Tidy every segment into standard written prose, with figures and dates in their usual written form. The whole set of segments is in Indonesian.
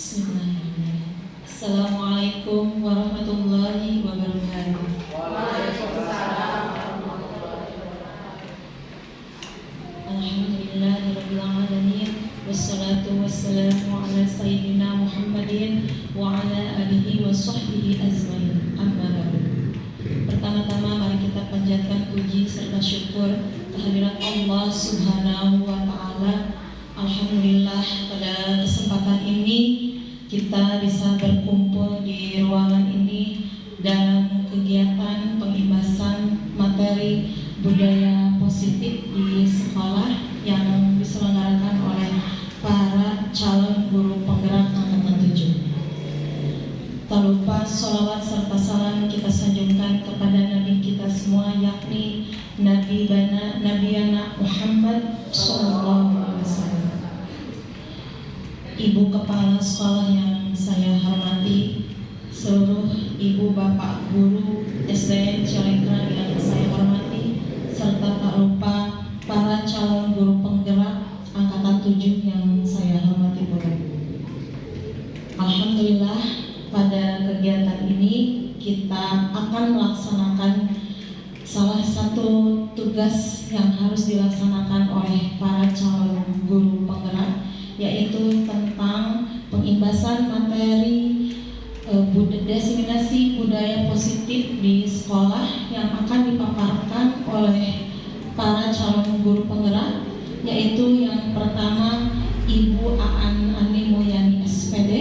Bismillahirrahmanirrahim. Assalamualaikum warahmatullahi wabarakatuh. Waalaikumsalam warahmatullahi wabarakatuh. Alhamdulillahirabbil alamin wassalatu wassalamu ala sayyidina Muhammadin wa ala alihi wa sahbihi azmain. Amma ba'du. Pertama-tama mari kita panjatkan puji serta syukur kehadirat Allah Subhanahu wa taala. Alhamdulillah pada kesempatan ini kita bisa berkumpul di ruangan ini dalam kegiatan pengimbasan materi budaya positif di sekolah yang diselenggarakan oleh para calon guru penggerak angkatan 7. Tak lupa sholawat serta salam kita sanjungkan kepada Nabi kita semua, yakni Nabi Muhammad SAW. Ibu Kepala Sekolah yang saya hormati, seluruh ibu bapak guru SDN Cilengkrang yang saya hormati, serta tak lupa para calon guru penggerak angkatan 7 yang saya hormati pula. Alhamdulillah pada kegiatan ini kita akan melaksanakan salah satu tugas yang harus dilaksanakan oleh para calon guru penggerak, yaitu tentang pengimbasan materi diseminasi budaya positif di sekolah yang akan dipaparkan oleh para calon guru penggerak, yaitu yang pertama Ibu Aan Ani Mulyani SPD,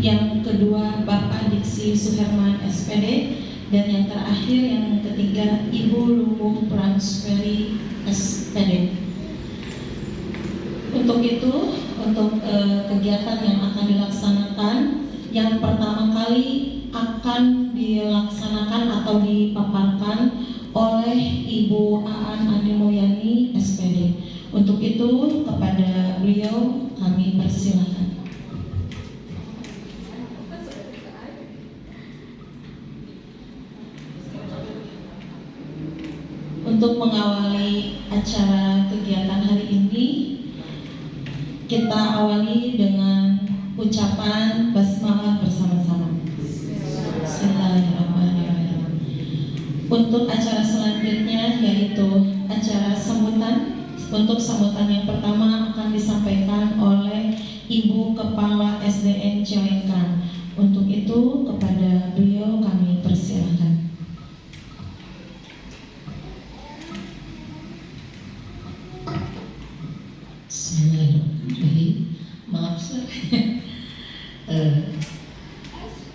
yang kedua Bapak Diksi Suherman SPD, dan yang terakhir yang ketiga Ibu Luluh Pransferi SPD. Untuk itu, untuk kegiatan yang akan dilaksanakan, yang pertama kali akan dilaksanakan atau dipaparkan oleh Ibu Aan Ani Mulyani SPD. Untuk itu kepada beliau kami persilakan. Untuk mengawali acara kegiatan hari ini, kita awali dengan ucapan basmalah bersama-sama. Bismillahirrahmanirrahim. Untuk acara selanjutnya yaitu acara sambutan. Untuk sambutan yang pertama akan disampaikan oleh Ibu Kepala SDN Cilengkrang. Untuk itu kepada beliau kami persilakan. Bismillahirrahmanirrahim. Maaf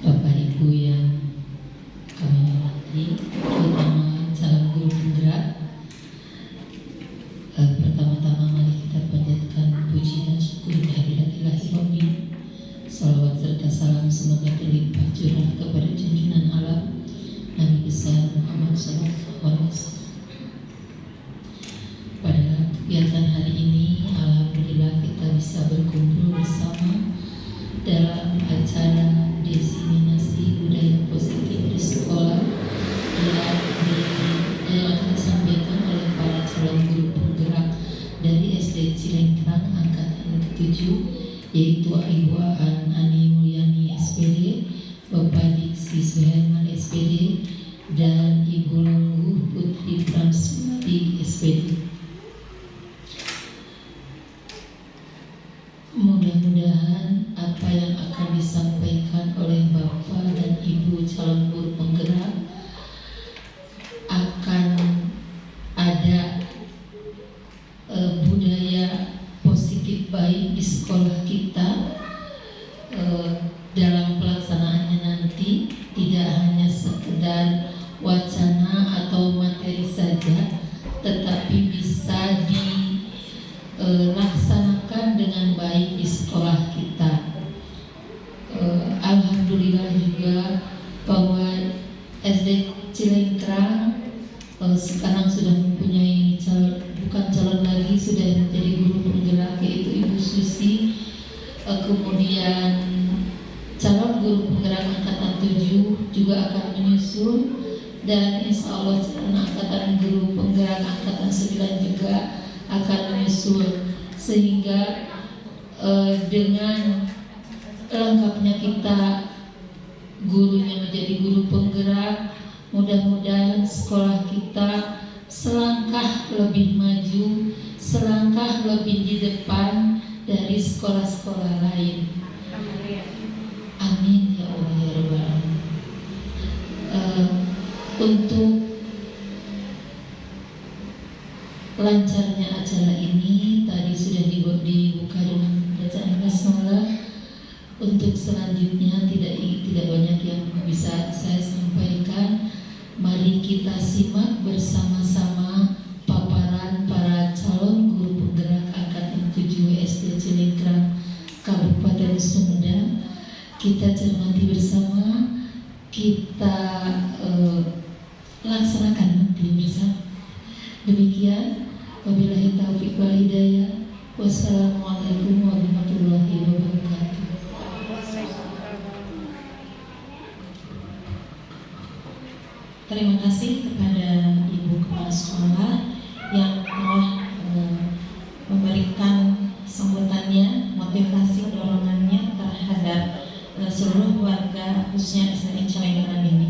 Bapak Ibu yang kami hormati, terutama calon guru penggerak. Pertama-tama mari kita panjatkan puji dan syukur kehadirat Ilahi Rabbi. Salawat serta salam semoga terlimpah curah kepada junjungan alam Nabi besar Muhammad SAW. Pada kegiatan hari ini, alhamdulillah kita bisa berkumpul bersama dalam acara diseminasi budaya positif di sekolah yang akan disampaikan oleh para calon guru penggerak dari SD Cilengkrang angkatan ke-7, yaitu Ibu Aan Ani Mulyani SPD, Bapak Diksi Suherman SPD, dan Ibu Luluh Putri Pransferi SPD. Mudah-mudahan apa yang akan disampaikan oleh Bapak dan Ibu calon guru penggerak akan ada budaya positif baik di sekolah kita dalam pelaksanaannya nanti, tidak hanya sekedar wacana atau materi saja, tetapi bisa dilaksanakan dengan baik di sekolah kita. Alhamdulillah juga bahwa SD Cilengkrang sekarang sudah mempunyai bukan calon lagi, sudah menjadi guru penggerak, yaitu Ibu Susi. Kemudian calon guru penggerak angkatan 7 juga akan menyusul, dan insya Allah calon angkatan guru penggerak angkatan 9 juga akan menyusul, sehingga dengan lengkapnya kita gurunya menjadi guru penggerak. Mudah-mudahan sekolah kita selangkah lebih maju, selangkah lebih di depan dari sekolah-sekolah lain. Amin ya Allah ya Rabbal Alamin. Untuk lancarnya acara ini tadi sudah dibuka dengan bacaan basmalah. Untuk selanjutnya tidak banyak yang bisa saya sampaikan. Mari kita simak bersama-sama paparan para calon guru penggerak angkatan 7 SD Cilengkrang Kabupaten Sumedang. Kita cermati bersama, kita laksanakan nanti bersama. Demikian, wabillahi taufiq wal hidayah. Wassalamualaikum warahmatullahi wabarakatuh. Terima kasih kepada Ibu Kepala Sekolah yang telah memberikan sambutannya, motivasi dorongannya terhadap seluruh warga khususnya SDN Cilengkrang ini.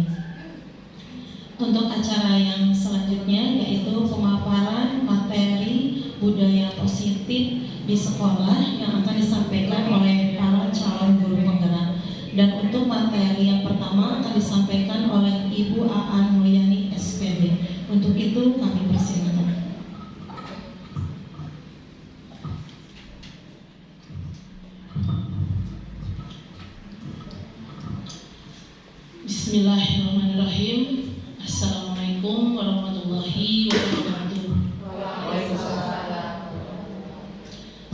Untuk acara yang selanjutnya yaitu pemaparan materi budaya positif di sekolah yang akan disampaikan oleh para calon guru penggerak. Dan untuk materi yang pertama akan disampaikan oleh Ibu Aan Mulyani SPD. Untuk itu kami persilakan. Bismillahirrahmanirrahim. Assalamualaikum warahmatullahi wabarakatuh.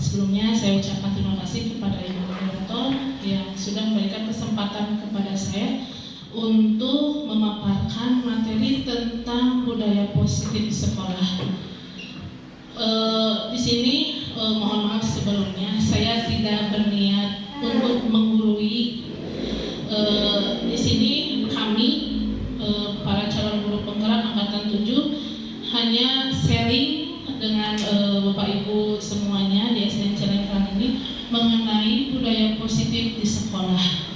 Sebelumnya saya ucapkan terima kasih kepada Ibu Moderator yang sudah memberikan kesempatan kepada saya untuk memaparkan materi tentang budaya positif di sekolah. Di sini mohon maaf sebelumnya saya tidak berniat untuk menggurui. Di sini kami para calon guru penggerak angkatan 7 hanya sharing dengan Bapak Ibu semuanya di SDN Cilengkrang ini mengenai budaya positif di sekolah.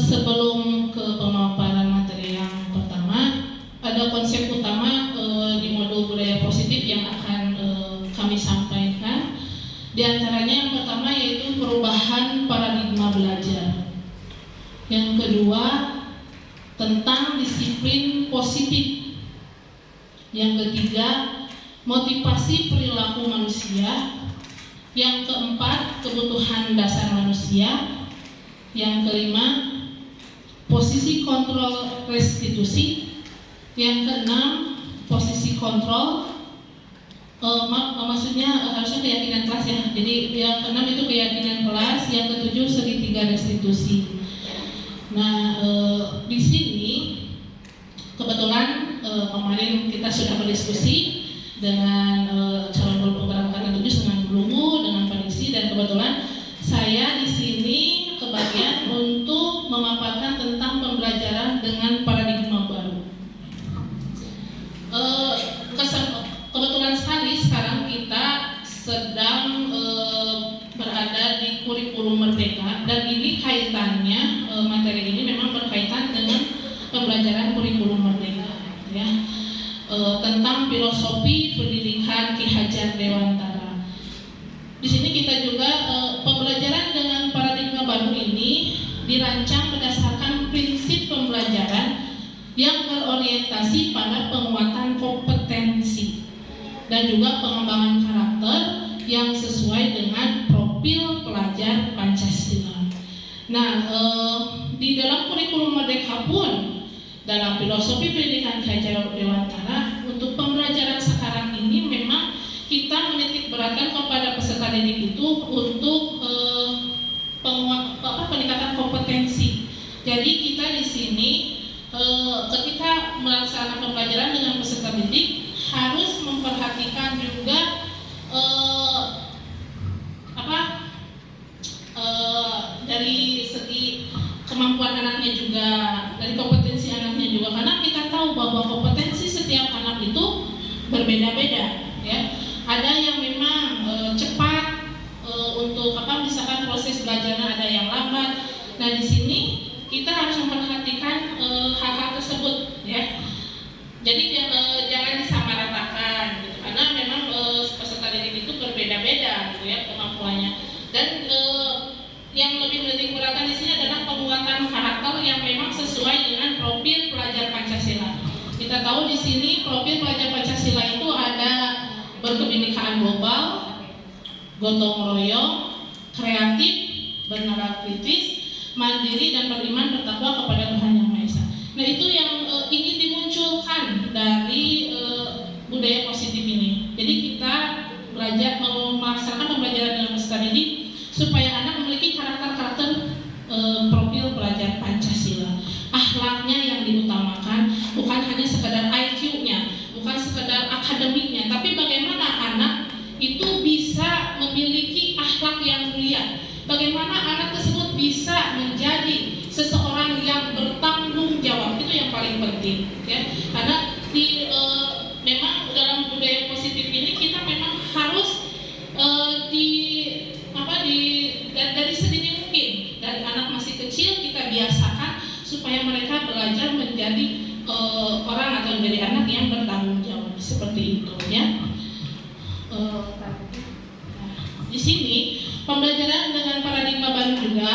Sebelum ke pemaparan materi yang pertama, ada konsep utama di modul budaya positif yang akan kami sampaikan. Di antaranya yang pertama yaitu perubahan paradigma belajar. Yang kedua tentang disiplin positif. Yang ketiga motivasi perilaku manusia. Yang keempat kebutuhan dasar manusia. Yang kelima posisi kontrol restitusi. Yang keenam posisi kontrol, maksudnya harusnya keyakinan kelas ya. Jadi yang keenam itu keyakinan kelas, yang ketujuh segitiga restitusi. Nah di sini kebetulan kemarin kita sudah berdiskusi dengan calon guru penggerak angkatan 7 dengan Guru, dengan Panisi, dan kebetulan saya di sini kebagian untuk memaparkan tentang pembelajaran dengan paradigma baru. Kebetulan sekali sekarang kita sedang berada di kurikulum merdeka, dan ini kaitannya materi ini memang berkaitan dengan pembelajaran kurikulum merdeka ya, tentang filosofi pendidikan Ki Hajar Dewantara. Di sini kita juga pembelajaran dengan paradigma baru ini dirancang berdasarkan prinsip pembelajaran yang berorientasi pada penguatan kompetensi dan juga pengembangan karakter yang sesuai dengan profil pelajar Pancasila. Nah, di dalam kurikulum merdeka pun dalam filosofi pendidikan Ki Hajar Dewantara untuk pembelajaran sekarang ini memang kita menitik beratkan kepada peserta didik itu untuk peningkatan kompetensi. Jadi kita di sini ketika melaksanakan pembelajaran dengan peserta didik harus memperhatikan juga Nah di sini kita harus memperhatikan hal-hal tersebut ya. Jadi jangan disamaratakan gitu. Karena memang peserta didik itu berbeda-beda gitu ya kemampuannya. Dan yang lebih menitik beratkan di sini adalah penguatan karakter yang memang sesuai dengan profil pelajar Pancasila. Kita tahu di sini profil pelajar Pancasila itu ada berkebinekaan global, gotong royong, kreatif, bernalar kritis, mandiri dan beriman bertakwa kepada Tuhan Yang Maha Esa. Nah itu yang ingin dimunculkan dari budaya positif ini. Jadi kita belajar melaksanakan pembelajaran dalam peserta didik supaya anak memiliki karakter-karakter profil pelajar Pancasila. Akhlaknya yang diutamakan, bukan hanya sekedar IQ-nya, bukan sekedar akademiknya, tapi bagaimana anak itu bisa memiliki akhlak yang mulia. Bagaimana anak tersebut bisa menjadi seseorang yang bertanggung jawab, itu yang paling penting ya. Karena memang dalam budaya positif ini kita memang harus dari sedini mungkin, dari anak masih kecil kita biasakan supaya mereka belajar menjadi orang atau menjadi anak yang bertanggung jawab seperti itu ya. Di sini pembelajaran dengan paradigma baru juga.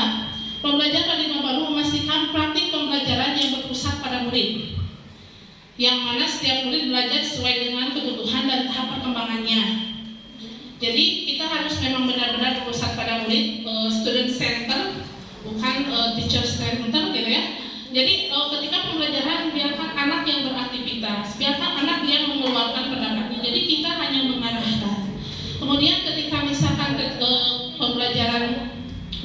Pembelajaran paradigma baru memastikan praktik pembelajaran yang berpusat pada murid, yang mana setiap murid belajar sesuai dengan kebutuhan dan tahap perkembangannya. Jadi kita harus memang benar-benar berpusat pada murid, student center, bukan teacher center gitu ya. Jadi ketika pembelajaran biarkan anak yang beraktivitas, biarkan anak yang mengeluarkan pendapatnya. Jadi kita hanya mengarahkan. Kemudian ketika misalkan pembelajaran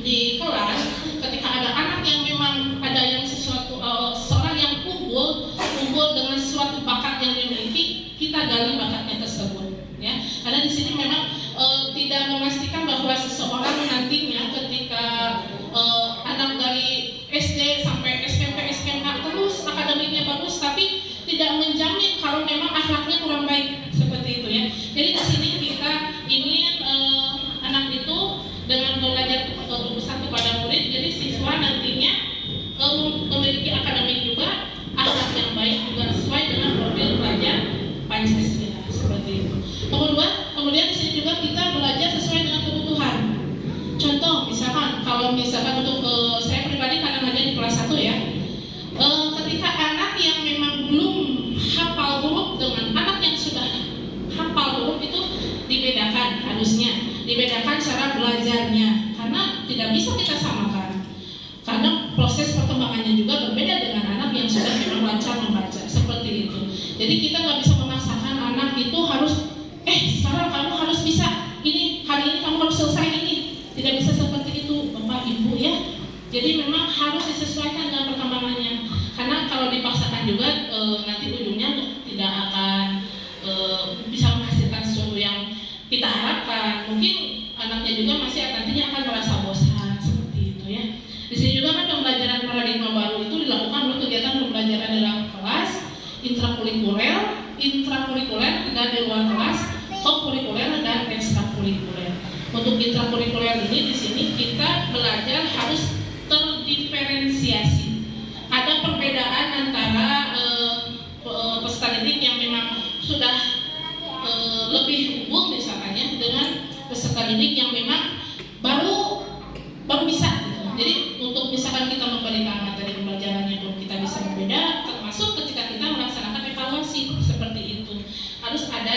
di kelas, ketika ada anak yang memang ada yang sesuatu seorang yang unggul dengan suatu bakat yang dimiliki, kita gali bakatnya tersebut ya. Karena di sini memang tidak memastikan bahwa seseorang nantinya ketika anak dari SD sampai SMP, SMA terus akademiknya bagus, tapi tidak menjamin kalau memang akhlaknya kurang baik seperti itu ya. Jadi di sini kita ingin anak itu dengan belajar berpusat kepada murid, jadi siswa nantinya memiliki akademik juga, akhlak yang baik juga sesuai dengan profil pelajar Pancasila seperti itu. Kemudian di sini juga kita belajar sesuai dengan kebutuhan. Contoh misalkan kalau misalkan untuk saya pribadi karena ngajar di kelas 1 ya, ketika anak yang memang belum hafal huruf dengan anak yang sudah hafal huruf itu dibedakan, harusnya dibedakan cara belajarnya, karena tidak bisa kita samakan. Karena proses perkembangannya juga berbeda dengan anak yang sudah memang lancar membaca seperti itu. Jadi kita nggak bisa memaksakan anak itu harus sekarang kamu harus bisa ini, hari ini kamu harus selesai ini. Tidak bisa seperti itu Bapak Ibu ya. Jadi memang harus disesuaikan dengan perkembangannya. Karena kalau dipaksakan juga nanti ujungnya tidak akan bisa menghasilkan sesuatu yang kita harapkan. Mungkin anaknya juga masih nantinya akan merasa bosan seperti itu ya. Di sini juga kan pembelajaran paradigma baru itu dilakukan oleh kegiatan pembelajaran dalam kelas, intrakurikuler dan di luar kelas, kokurikuler dan ekstrakurikuler. Untuk intrakurikuler ini di sini kita belajar harus terdiferensiasi. Ada perbedaan antara peserta didik yang memang sudah lebih unggul misalnya dengan peserta didik yang memang baru bisa. Jadi untuk misalkan kita memberikan materi pembelajarannya pun kita bisa berbeda, termasuk ketika kita melaksanakan evaluasi seperti itu harus ada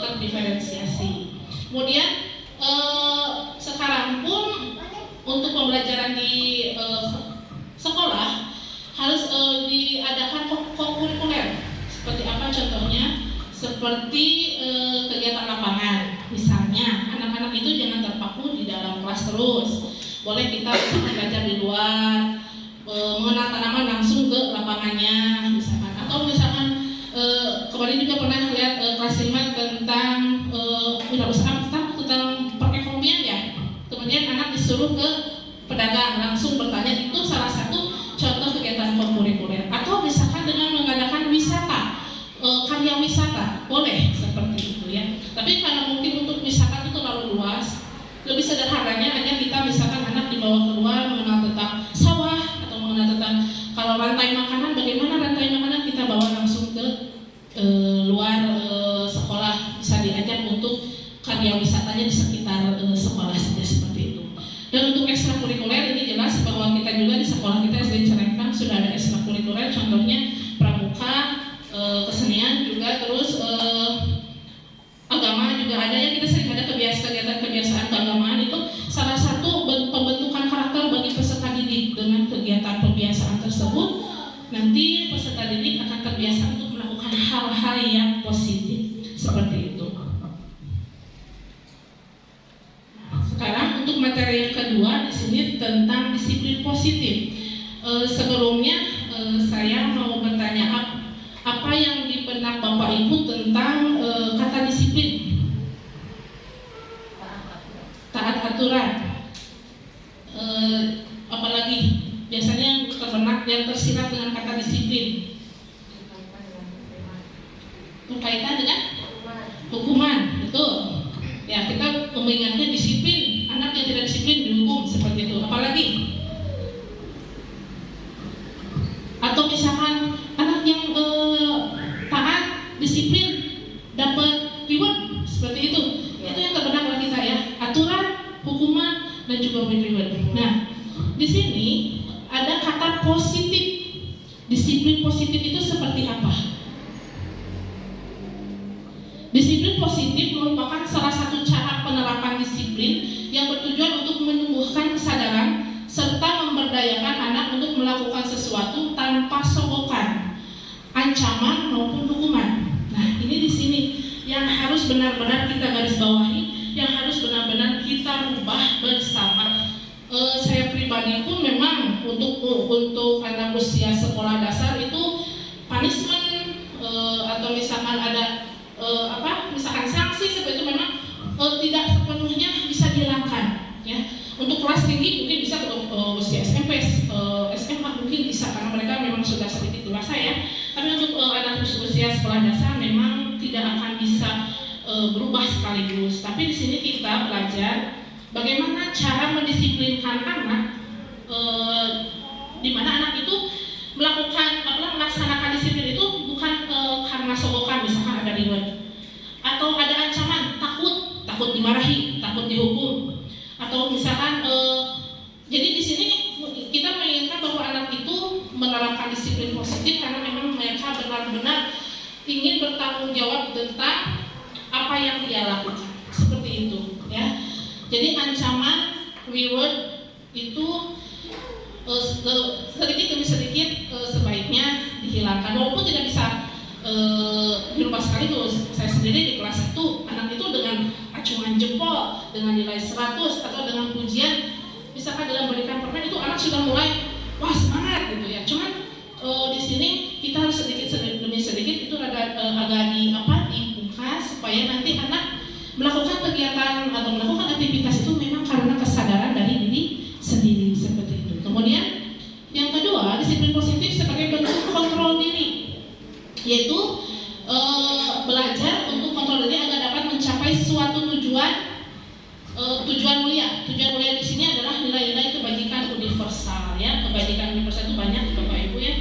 terdiferensiasi. Kemudian sekarang pun untuk pembelajaran di sekolah harus diadakan kokurikuler. Seperti apa contohnya? Seperti kegiatan lapangan. Misalnya anak-anak itu jangan terpaku di dalam kelas terus. Boleh kita belajar di luar, mengenal tanaman langsung ke lapangannya misalkan. Atau misalkan kemarin juga pernah lihat kelas 5 tentang wirausaha tentang perekonomian ya. Kemudian anak disuruh ke pedagang langsung bertanya, itu salah satu contoh kegiatan kokurikuler. Atau misalkan dengan mengadakan wisata, karya wisata, boleh seperti itu ya. Tapi karena mungkin untuk wisata itu terlalu luas, lebih sederhananya hanya kita misalkan anak dibawa keluar mengenal tentang sekolah kita SD Cirengkrang sudah ada ekstrakurikuler, contohnya pramuka, kesenian juga, terus agama juga ada ya. Kita sering ada kegiatan-kebiasaan keagamaan, itu salah satu pembentukan karakter bagi peserta didik. Dengan kegiatan pembiasaan tersebut, nanti peserta didik akan terbiasa untuk melakukan hal-hal yang positif seperti itu. Sekarang untuk materi yang kedua di sini tentang disiplin positif. Sebelumnya saya mau bertanya apa yang di benak Bapak Ibu tentang kata disiplin, taat aturan, apalagi biasanya yang terbenak yang tersirat dengan kata disiplin berkaitan dengan hukuman, betul. Ya, kita mengingatnya disiplin, anak yang tidak disiplin dihukum seperti itu. Apalagi, atau misalkan anak yang taat, disiplin, dapat reward seperti itu. Itu yang terbenak bagi kita ya, aturan, hukuman, dan juga reward. Nah, di sini ada kata positif. Disiplin positif itu seperti apa? Disiplin positif merupakan salah satu cara penerapan disiplin yang bertujuan untuk menumbuhkan kesadaran serta memberdayakan anak untuk melakukan sesuatu tanpa sogokan, ancaman maupun hukuman. Nah, ini di sini yang harus benar-benar kita garis bawahi, yang harus benar-benar kita rubah bersama. Saya pribadi pun memang untuk anak usia sekolah dasar itu punishment atau misalkan ada misalkan sanksi seperti itu memang tidak sepenuhnya bisa dihilangkan ya. Untuk kelas tinggi mungkin bisa, usia SMP, SMA mungkin bisa karena mereka memang sudah sedikit dewasa ya. Tapi untuk anak usia sekolah dasar memang tidak akan bisa berubah sekaligus. Tapi di sini kita belajar bagaimana cara mendisiplinkan anak, di mana anak itu melaksanakan disiplin itu bukan karena sogokan, misalkan ada reward atau ada ancaman, takut dimarahi, takut dihukum, atau misalkan jadi di sini kita menginginkan bahwa anak itu menerapkan disiplin positif karena memang mereka benar-benar ingin bertanggung jawab tentang apa yang dia lakukan, seperti itu ya. Jadi ancaman, reward itu sedikit demi sedikit sebaiknya dihilangkan, walaupun tidak bisa dirubah sekaligus. Saya sendiri di kelas 1, anak itu dengan acungan jempol, dengan nilai 100 atau dengan pujian, misalkan dalam berikan permen itu anak sudah mulai wah semangat gitu ya. Cuman di sini kita harus sedikit demi sedikit itu agak dibuka supaya nanti anak melakukan kegiatan atau melakukan aktivitas itu memang karena kesadaran dari diri sendiri, seperti itu. Kemudian yang kedua, disiplin positif sebagai bentuk kontrol diri, yaitu belajar untuk kontrol diri agar dapat mencapai suatu tujuan mulia. Tujuan mulia di sini adalah nilai-nilai kebajikan universal ya. Kebajikan universal itu banyak Bapak Ibu ya.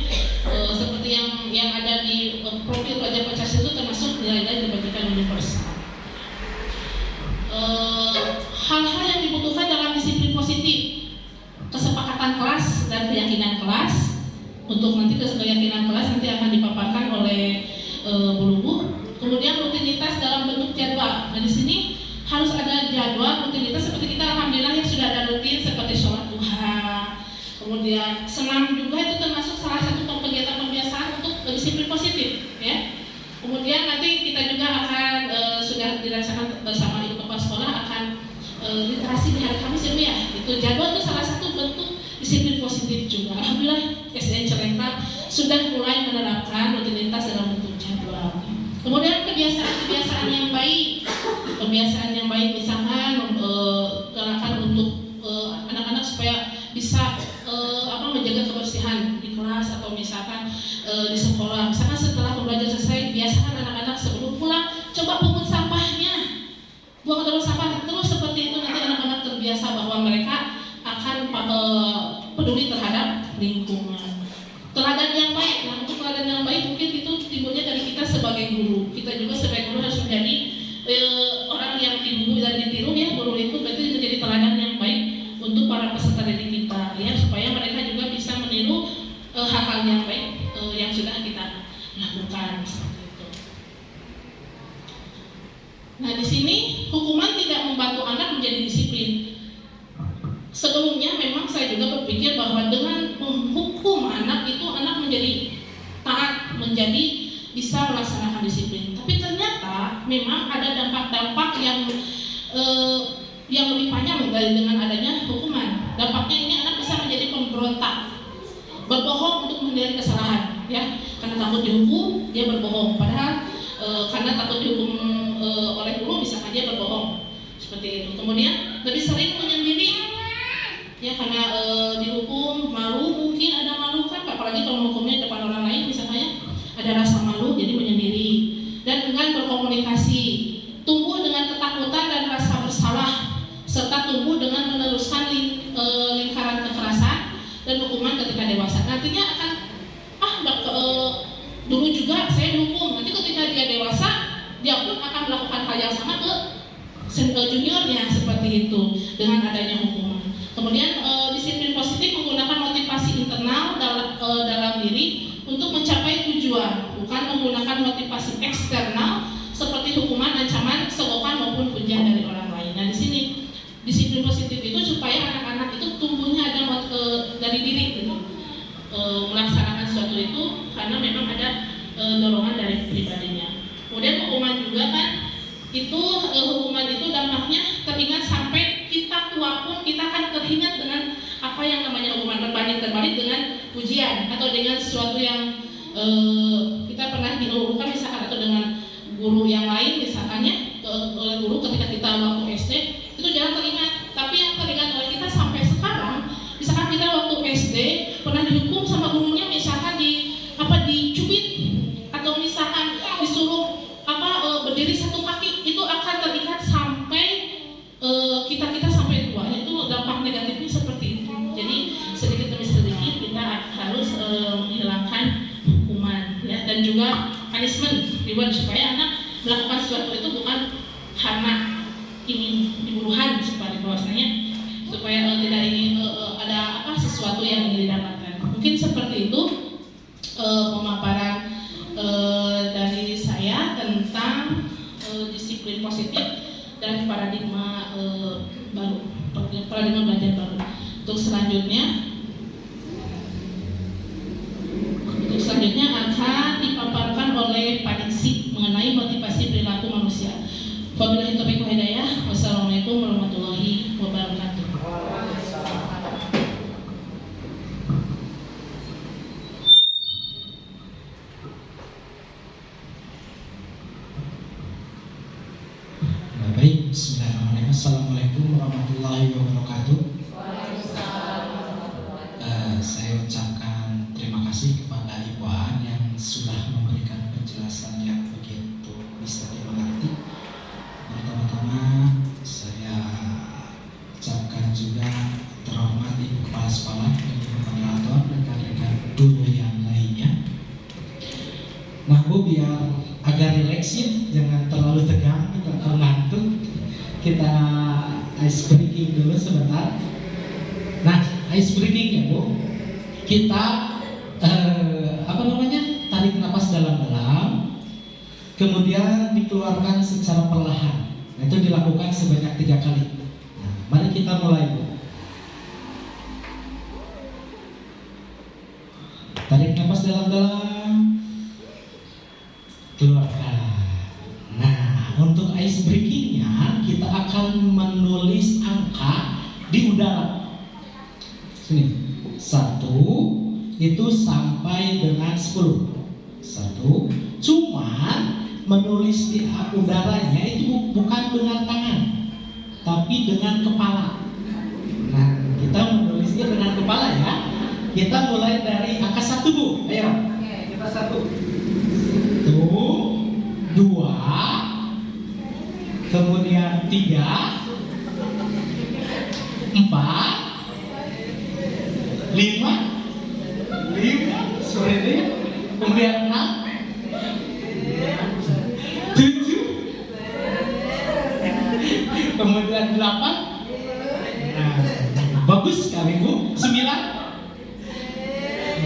Seperti yang ada di profil pelajar Pancasila itu termasuk nilai-nilai kebajikan universal. Hal-hal yang dibutuhkan dalam disiplin positif, kesepakatan kelas dan keyakinan kelas. Untuk nanti keyakinan kelas nanti akan dipaparkan oleh Bu Lubu. Kemudian rutinitas dalam bentuk jadwal. Nah di sini harus ada jadwal rutinitas seperti kita alhamdulillah yang sudah ada rutin seperti sholat duha. Kemudian senam juga itu termasuk salah satu kegiatan pembiasaan untuk disiplin positif ya. Kemudian nanti kita juga akan sudah dirasakan bersama ibu kepala sekolah akan literasi di hari Kamis ya. Itu jadwal itu salah satu bentuk disiplin positif juga. Alhamdulillah SDN Cirengkrang sudah mulai menerapkan rutinitas dalam bentuk jadwal. Kemudian kebiasaan yang baik, misalkan gerakan untuk anak-anak supaya bisa menjaga kebersihan di kelas atau misalkan di sekolah. Misalkan setelah pembelajaran selesai, biasakan anak-anak sebelum pulang coba pungut sampahnya, buang terus sampah terus, seperti itu nanti anak-anak terbiasa bahwa mereka akan peduli terhadap lingkungan. Teladan yang baik, nah untuk teladan yang baik mungkin itu timbulnya dari kita sebagai guru. Kita juga sebagai guru harus menjadi orang yang dibubuhi dan ditiru ya. sebelumnya memang saya juga berpikir bahwa dengan menghukum anak itu anak menjadi taat, menjadi bisa melaksanakan disiplin. Tapi ternyata memang ada dampak-dampak yang lebih panjang dari dengan adanya hukuman. Dampaknya ini anak bisa menjadi pemberontak, berbohong untuk menghindari kesalahan, ya, karena takut dihukum dia berbohong. Padahal karena takut dihukum oleh guru misalkan dia berbohong seperti itu. Kemudian lebih sering menyendiri, ya, karena dihukum malu, mungkin ada malu kan, apalagi kalau hukumnya depan orang lain misalnya ada rasa malu jadi menyendiri dan enggan berkomunikasi, tumbuh dengan ketakutan dan rasa bersalah, serta tumbuh dengan meneruskan lingkaran kekerasan dan hukuman ketika dewasa. Nantinya akan dulu juga saya dihukum, nanti ketika dia dewasa dia pun akan melakukan hal yang sama ke juniornya seperti itu dengan adanya hukuman. Kemudian disiplin positif menggunakan motivasi internal dalam diri untuk mencapai tujuan, bukan menggunakan motivasi eksternal seperti hukuman, ancaman, selokan maupun pujian dari orang lain. Nah, di sini disiplin positif itu supaya anak-anak itu tumbuhnya ada dari diri gitu, melaksanakan sesuatu itu karena memang ada dorongan dari pribadinya. Kemudian hukuman juga kan itu hukuman itu dampaknya teringat sampai kita tua pun kita akan teringat dengan apa yang namanya hukuman, terbalik dengan pujian atau dengan sesuatu yang kita pernah dilakukan misalkan, atau dengan guru yang lain misalkannya, oleh guru ketika kita waktu SD itu jarang teringat, tapi yang teringat oleh kita sampai sekarang, misalkan kita waktu SD pernah dihukum sama gurunya, misalkan dicubit atau misalkan disuruh berdiri satu kaki, itu akan teringat sampai kita sampai tua. Itu dampak negatifnya seperti itu. Jadi sedikit demi sedikit kita harus menghilangkan hukuman, ya, dan juga punishment, reward, supaya anak melakukan sesuatu itu bukan karena ingin diburuhan, seperti bahwasanya supaya tidak ingin ada sesuatu yang ingin didapatkan. Mungkin seperti itu pemaparan dari saya tentang disiplin positif dan paradigma baru, paradigma belajar baru. Untuk selanjutnya akan dipaparkan oleh Pak Diksi mengenai motivasi perilaku manusia. Wabillahi taufiq wal hidayah. Wassalamualaikum warahmatullahi wabarakatuh. Baik, bismillahirrahmanirrahim. Assalamualaikum warahmatullahi wabarakatuh. Saya ucapkan terima kasih kepada Ibu Aan yang sudah memberikan penjelasan yang begitu bisa dimengerti. Pertama-tama saya ucapkan juga terhormat Ibu Kepala Sekolah, Ibu Moderator, rekan-rekan guru yang lainnya. Nah Bu, biar agak rileks ya, jangan terlalu tegang atau ngantuk, kita ice breaking dulu sebentar. Nah, ice breaking ya Bu, kita tarik napas dalam-dalam, kemudian dikeluarkan secara perlahan. Nah, itu dilakukan sebanyak 3 kali. Nah, mari kita mulai Bu. Tarik napas dalam-dalam, keluarkan. Nah, untuk ice breakingnya kita akan menulis angka di udara. Sini, 1 itu sampai dengan 10. 1. Cuman menulis di udaranya itu bukan dengan tangan, tapi dengan kepala. Nah, kita menulisnya dengan kepala ya. Kita mulai dari angka 1 Bu. Ayo. Kita 1. 2, kemudian 3, 4, 5, kemudian 6, 7, kemudian 8. Nah, bagus sekali Bu. 9.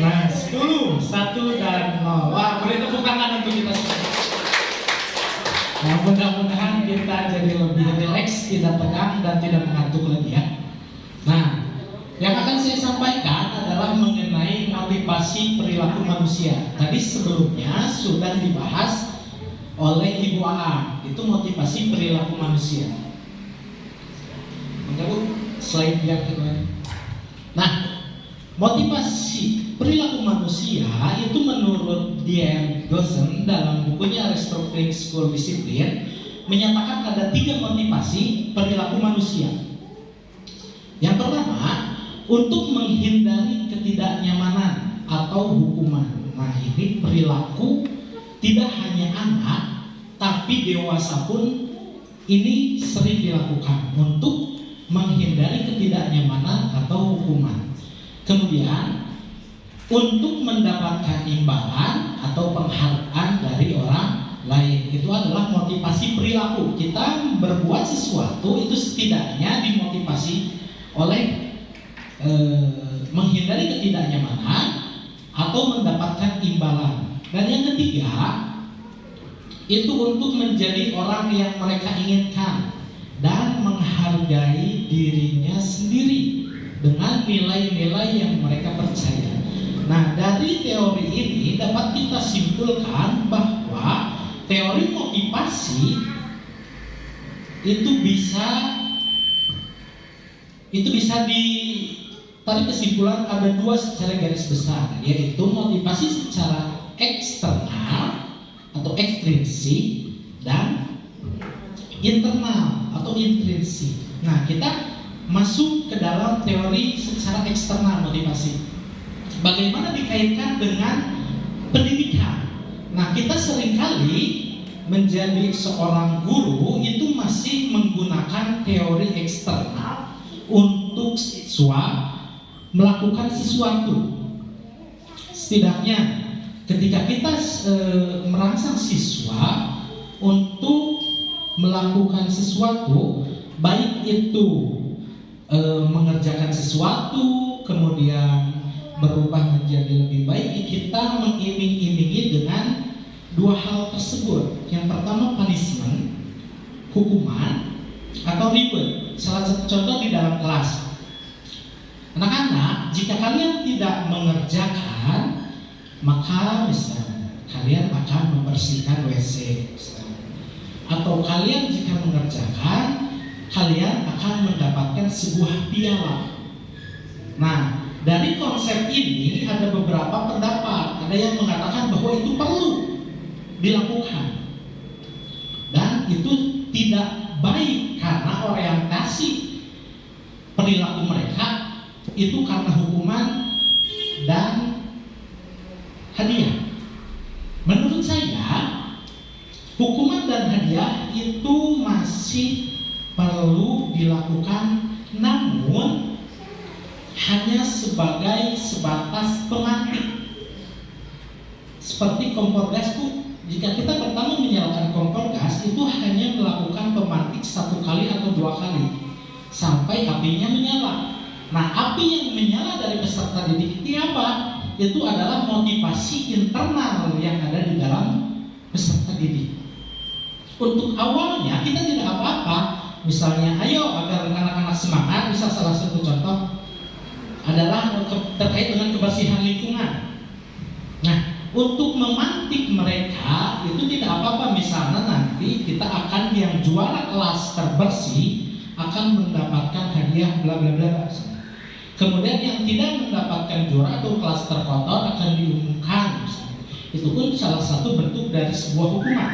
Nah, 10, 1 dan 0. Wah, beri tepuk tangan untuk kita semua. Nah, mudah-mudahan kita jadi lebih rileks, tidak tegang dan tidak mengantuk lagi ya. Nah, Yang akan saya sampaikan adalah mengenai motivasi perilaku manusia. Tadi sebelumnya sudah dibahas oleh Ibu Aan, itu motivasi perilaku manusia. Menurut slide yang kedua. Nah, motivasi perilaku manusia itu menurut D.M. Gossen dalam bukunya Restructuring School Discipline menyatakan ada 3 motivasi perilaku manusia. Yang pertama, untuk menghindari ketidaknyamanan atau hukuman. Nah, ini perilaku tidak hanya anak, tapi dewasa pun ini sering dilakukan untuk menghindari ketidaknyamanan atau hukuman. Kemudian, untuk mendapatkan imbalan atau penghargaan dari orang lain. Itu adalah motivasi perilaku. Kita berbuat sesuatu itu setidaknya dimotivasi oleh menghindari ketidaknyamanan atau mendapatkan imbalan. Dan yang ketiga, itu untuk menjadi orang yang mereka inginkan dan menghargai dirinya sendiri dengan nilai-nilai yang mereka percaya. Nah, dari teori ini dapat kita simpulkan bahwa teori motivasi itu bisa ditarik kesimpulan ada 2 secara garis besar, yaitu motivasi secara eksternal atau ekstrinsik dan internal atau intrinsik. Nah, kita masuk ke dalam teori secara eksternal motivasi. Bagaimana dikaitkan dengan pendidikan? Nah, kita seringkali menjadi seorang guru itu masih menggunakan teori eksternal untuk siswa melakukan sesuatu. Setidaknya ketika kita merangsang siswa untuk melakukan sesuatu, baik itu mengerjakan sesuatu kemudian berubah menjadi lebih baik, kita mengiming-imingi dengan 2 hal tersebut. Yang pertama punishment, hukuman atau reward. Salah satu contoh di dalam kelas, anak-anak, jika kalian tidak mengerjakan, maka misalnya kalian akan membersihkan WC misalnya. Atau kalian jika mengerjakan, kalian akan mendapatkan sebuah piala. Nah, dari konsep ini ada beberapa pendapat. Ada yang mengatakan bahwa itu perlu dilakukan dan itu tidak baik karena orientasi perilaku mereka itu karena hukuman dan hadiah. Menurut saya, hukuman dan hadiah itu masih perlu dilakukan, namun hanya sebatas pemantik. Seperti kompor gas, Bu, jika kita pertama menyalakan kompor gas itu hanya melakukan pemantik 1 kali atau 2 kali sampai apinya menyala. Nah, api yang menyala dari peserta didik ini apa? Itu adalah motivasi internal yang ada di dalam peserta didik. Untuk awalnya kita tidak apa-apa, misalnya ayo agar anak-anak semangat, bisa salah satu contoh adalah terkait dengan kebersihan lingkungan. Nah, untuk memantik mereka itu tidak apa-apa, misalnya nanti kita akan yang juara kelas terbersih akan mendapatkan hadiah bla bla bla. Kemudian yang tidak mendapatkan juara atau kelas terkotor akan diumumkan. Itu pun salah satu bentuk dari sebuah hukuman.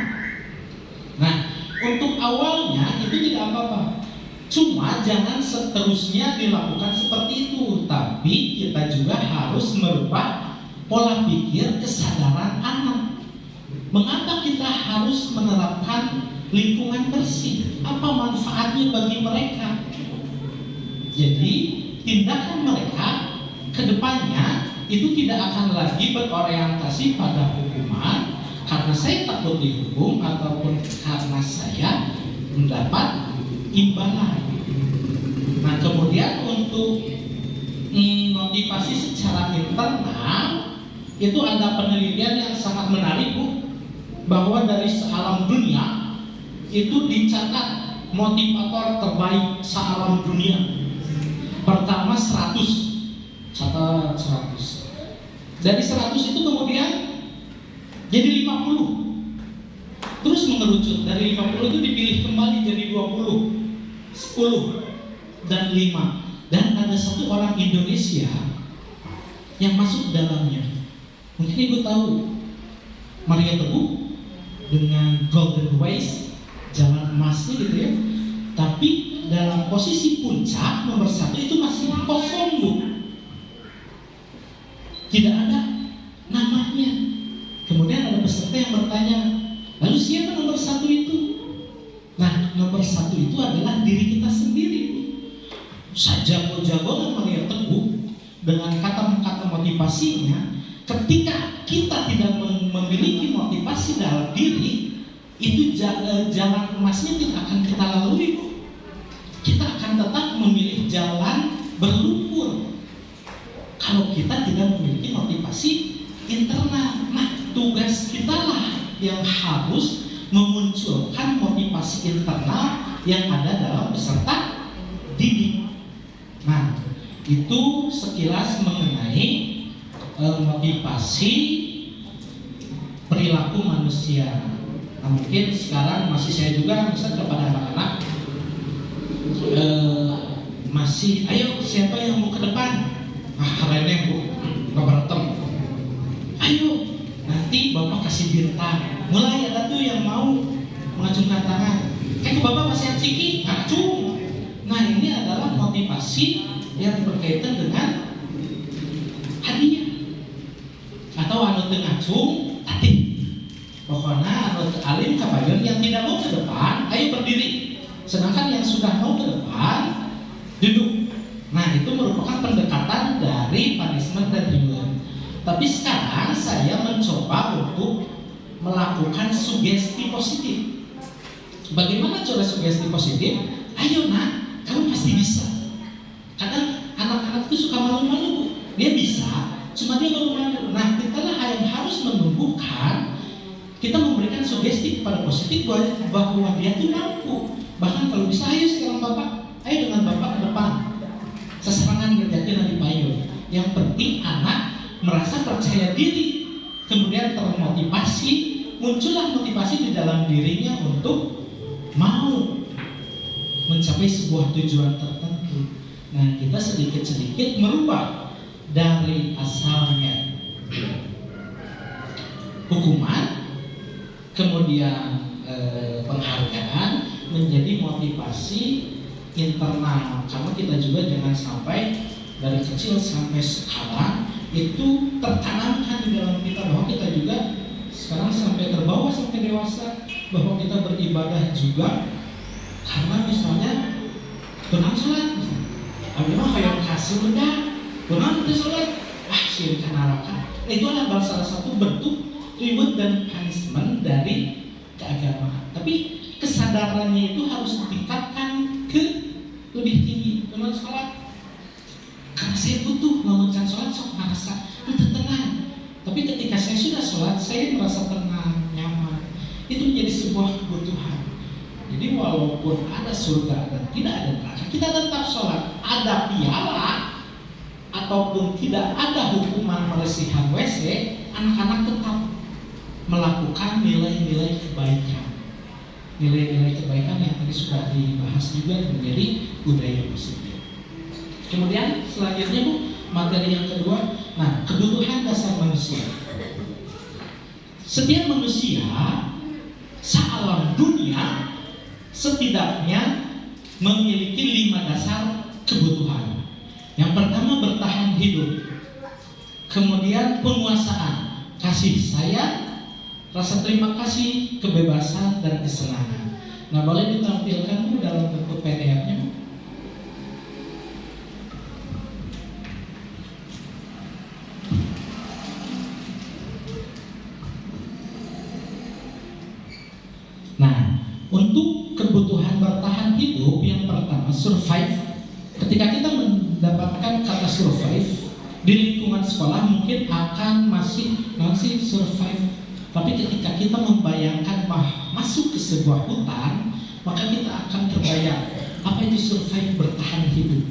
Nah, untuk awalnya itu tidak apa-apa. Cuma jangan seterusnya dilakukan seperti itu, tapi kita juga harus merubah pola pikir kesadaran anak. Mengapa kita harus menerapkan lingkungan bersih? Apa manfaatnya bagi mereka? Jadi tindakan mereka ke depannya itu tidak akan lagi berorientasi pada hukuman karena saya takut dihukum ataupun karena saya mendapat imbalan. Nah, kemudian untuk motivasi secara internal itu ada penelitian yang sangat menarik, Bu, bahwa dari sealam dunia itu dicatat motivator terbaik sealam dunia. Pertama 100, catat 100. Dari 100 itu kemudian jadi 50. Terus mengerucut, dari 50 itu dipilih kembali jadi 20, 10, dan 5. Dan ada satu orang Indonesia yang masuk dalamnya. Mungkin Ibu tahu Maria Teguh dengan Golden Ways, jalan emasnya gitu ya. Tapi dalam posisi puncak nomor 1 itu masih kosong, Bu. Tidak ada namanya. Kemudian ada peserta yang bertanya, lalu siapa nomor 1 itu? Nah, nomor 1 itu adalah diri kita sendiri. Sejago-jagoan Maria Teguh dengan kata-kata motivasinya, ketika kita tidak memiliki motivasi dalam diri, itu jalan emasnya tidak akan kita lalui. Kita akan tetap memilih jalan berlumpur kalau kita tidak memiliki motivasi internal. Nah, tugas kita lah yang harus memunculkan motivasi internal yang ada dalam peserta didik. Nah, itu sekilas mengenai motivasi perilaku manusia. Nah, mungkin sekarang masih saya juga bisa kepada anak-anak masih, ayo siapa yang mau ke depan? Reneng, Bu, berantem. Ayo, nanti Bapak kasih bintang. Mulai ada tuh yang mau mengacungkan tangan. Bapak masih ciki, acung. Nah, ini adalah motivasi yang berkaitan dengan hadiah. Atau anu teu ngacung, tatih. Pokoknya anu alim kabayan yang tidak mau ke depan, ayo berdiri. Sedangkan yang sudah mau ke depan, duduk. Nah, itu merupakan pendekatan dari punishment dan reward. Tapi sekarang saya mencoba untuk melakukan sugesti positif. Bagaimana cara sugesti positif? Ayo nak, kamu pasti bisa. Kadang anak-anak itu suka malu-malu. Dia bisa, cuma dia malu-malu. Nah, kita lah yang harus menumbuhkan, kita memberikan sugesti kepada positif bahwa dia itu mampu. Bahkan kalau bisa, ayo sekarang Bapak, ayo dengan Bapak ke depan. Seserangan ngerjakin di payung. Yang penting anak merasa percaya diri, kemudian termotivasi, muncullah motivasi di dalam dirinya untuk mau mencapai sebuah tujuan tertentu. Nah, kita sedikit-sedikit merubah dari asalnya hukuman, kemudian penghargaan menjadi motivasi internal. Karena kita juga jangan sampai dari kecil sampai sekarang itu tertanamkan di dalam kita bahwa kita juga sekarang sampai terbawa sampai dewasa bahwa kita beribadah juga karena misalnya benang sholat, abis mah kayak kasih benda, benang itu sholat, sih neraka. Itu adalah salah satu bentuk reward dan punishment dari keagamaan. Tapi kesadarannya itu harus ditingkatkan ke lebih tinggi. Benang sholat, karena saya butuh mengucapkan sholat sok merasa itu tenang. Tapi ketika saya sudah sholat, saya merasa tenang, nyaman. Itu menjadi sebuah kebutuhan. Jadi walaupun ada surga dan tidak ada neraka, kita tetap sholat. Ada piala ataupun tidak ada hukuman melesihan WC, anak-anak tetap melakukan nilai-nilai kebaikan. Nilai-nilai kebaikan yang tadi sudah dibahas juga menjadi budaya positif. Kemudian selanjutnya Bu, materi yang kedua, nah kebutuhan dasar manusia. Setiap manusia sealam dunia setidaknya memiliki 5 dasar kebutuhan. Yang pertama bertahan hidup, kemudian penguasaan, kasih sayang, rasa terima kasih, kebebasan dan kesenangan. Nah, boleh ditampilkan Bu dalam bentuk PDF-nya Bu. Nah, untuk kebutuhan bertahan hidup yang pertama survive. Ketika kita mendapatkan kata survive di lingkungan sekolah mungkin akan masih survive. Tapi ketika kita membayangkan masuk ke sebuah hutan, maka kita akan terbayang apa itu survive bertahan hidup.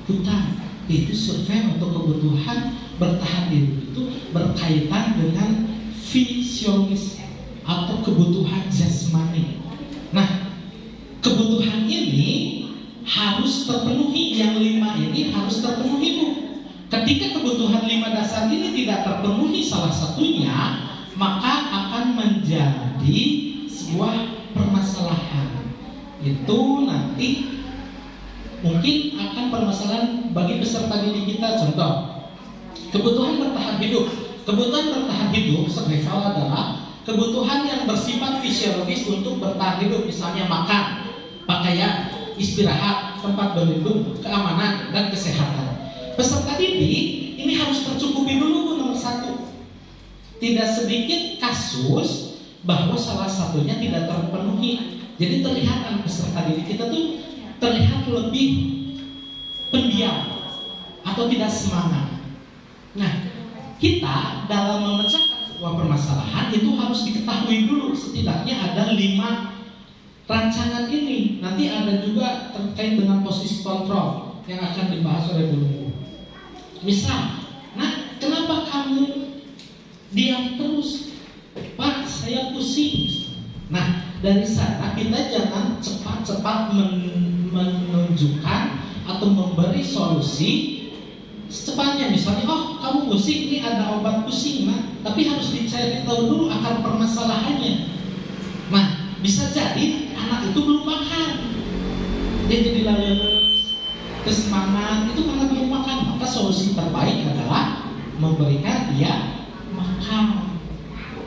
hutan. Itu survei untuk kebutuhan bertahan hidup itu berkaitan dengan fisiologis atau kebutuhan jasmani. Nah, kebutuhan ini harus terpenuhi, yang 5 ini harus terpenuhi, Bu. Ketika kebutuhan 5 dasar ini tidak terpenuhi salah satunya, maka akan menjadi sebuah permasalahan. Itu nanti mungkin akan permasalahan bagi peserta didik kita. Contoh, kebutuhan bertahan hidup. Kebutuhan bertahan hidup survival adalah kebutuhan yang bersifat fisiologis untuk bertahan hidup, misalnya makan, pakaian, istirahat, tempat berlindung, keamanan, dan kesehatan. Peserta didik ini harus tercukupi dulu, nomor 1. Tidak sedikit kasus bahwa salah satunya tidak terpenuhi. Jadi terlihat peserta didik kita tuh terlihat lebih pendiam atau tidak semangat. Nah, kita dalam memecahkan sebuah permasalahan itu harus diketahui dulu setidaknya ada 5 rancangan ini. Nanti ada juga terkait dengan posisi kontrol yang akan dibahas oleh Bu. Misal, nah, kenapa kamu diam terus? Pak, saya pusing. Nah, dari sana kita jangan cepat-cepat menunjukkan atau memberi solusi secepatnya. Misalnya, oh kamu pusing, ini ada obat pusing, nah, tapi harus dicari tahu dulu akar permasalahannya. Nah, bisa jadi anak itu belum makan, dia jadi lemes, kesemangat, itu karena belum makan. Maka solusi terbaik adalah memberikan dia makan.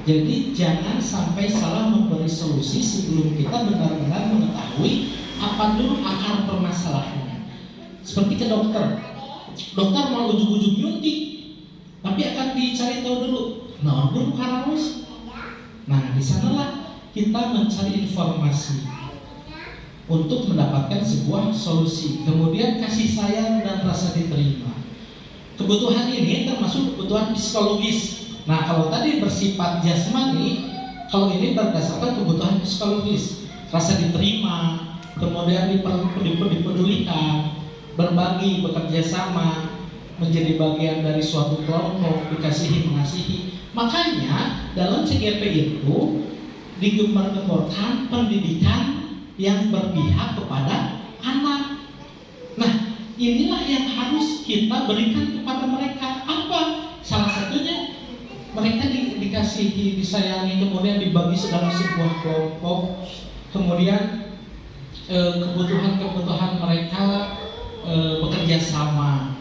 Jadi jangan sampai salah memberi solusi sebelum kita benar-benar mengetahui apa dulu akar permasalahannya. Seperti ke dokter mau ujung-ujung nyuntik, tapi akan dicari tahu dulu, nah dulu karamus. Nah, di sanalah kita mencari informasi untuk mendapatkan sebuah solusi. Kemudian kasih sayang dan rasa diterima. Kebutuhan ini termasuk kebutuhan psikologis. Nah, kalau tadi bersifat jasmani, kalau ini berdasarkan kebutuhan psikologis, rasa diterima, kemudian dipedulikan, berbagi, bekerja sama, menjadi bagian dari suatu kelompok, dikasihi, mengasihi. Makanya dalam CGP itu digembar-gemborkan pendidikan yang berpihak kepada anak. Nah, inilah yang harus kita berikan kepada mereka. Apa? Salah satunya mereka dikasihi, disayangi, kemudian dibagi dalam sebuah kelompok, kemudian kebutuhan-kebutuhan mereka bekerja sama.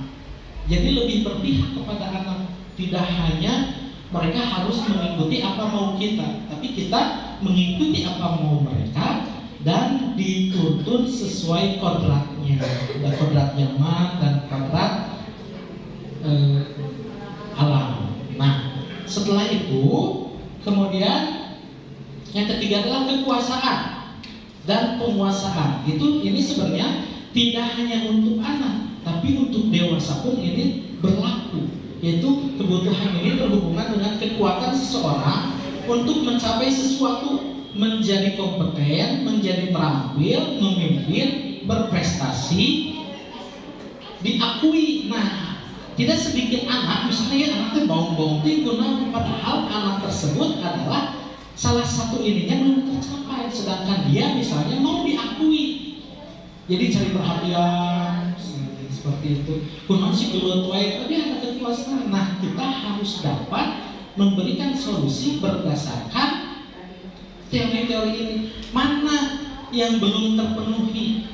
Jadi lebih berpihak kepada anak. Tidak hanya mereka harus mengikuti apa mau kita, tapi kita mengikuti apa mau mereka dan dituntun sesuai kodratnya. Ada kodrat zaman dan kodrat alam. Nah, setelah itu kemudian yang ketiga adalah kekuasaan dan penguasaan. Ini sebenarnya tidak hanya untuk anak, tapi untuk dewasa pun ini berlaku. Yaitu kebutuhan ini berhubungan dengan kekuatan seseorang untuk mencapai sesuatu, menjadi kompeten, menjadi terampil, memimpin, berprestasi, diakui. Nah, tidak sedikit anak, misalnya anaknya bawang-bawang tinggal, padahal anak tersebut adalah salah satu ininya belum tercapai, sedangkan dia misalnya mau diakui. Jadi cari perhatian seperti itu. Kunon si gelut wae tadi ada kekuasaan. Nah, kita harus dapat memberikan solusi berdasarkan teori-teori ini. Mana yang belum terpenuhi?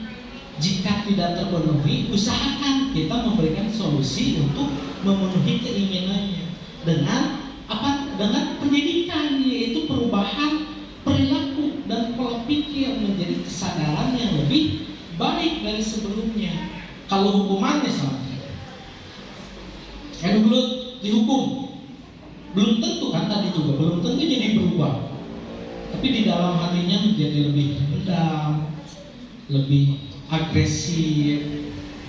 Jika tidak terpenuhi, usahakan kita memberikan solusi untuk memenuhi keinginannya dengan apa? Dengan pendidikan, yaitu perubahan perilaku dan pola pikir menjadi kesadaran yang lebih baik dari sebelumnya. Kalau hukuman misalnya, dulu dihukum, belum tentu kan tadi juga belum tentu jadi berubah, tapi di dalam hatinya menjadi lebih dendam, lebih agresif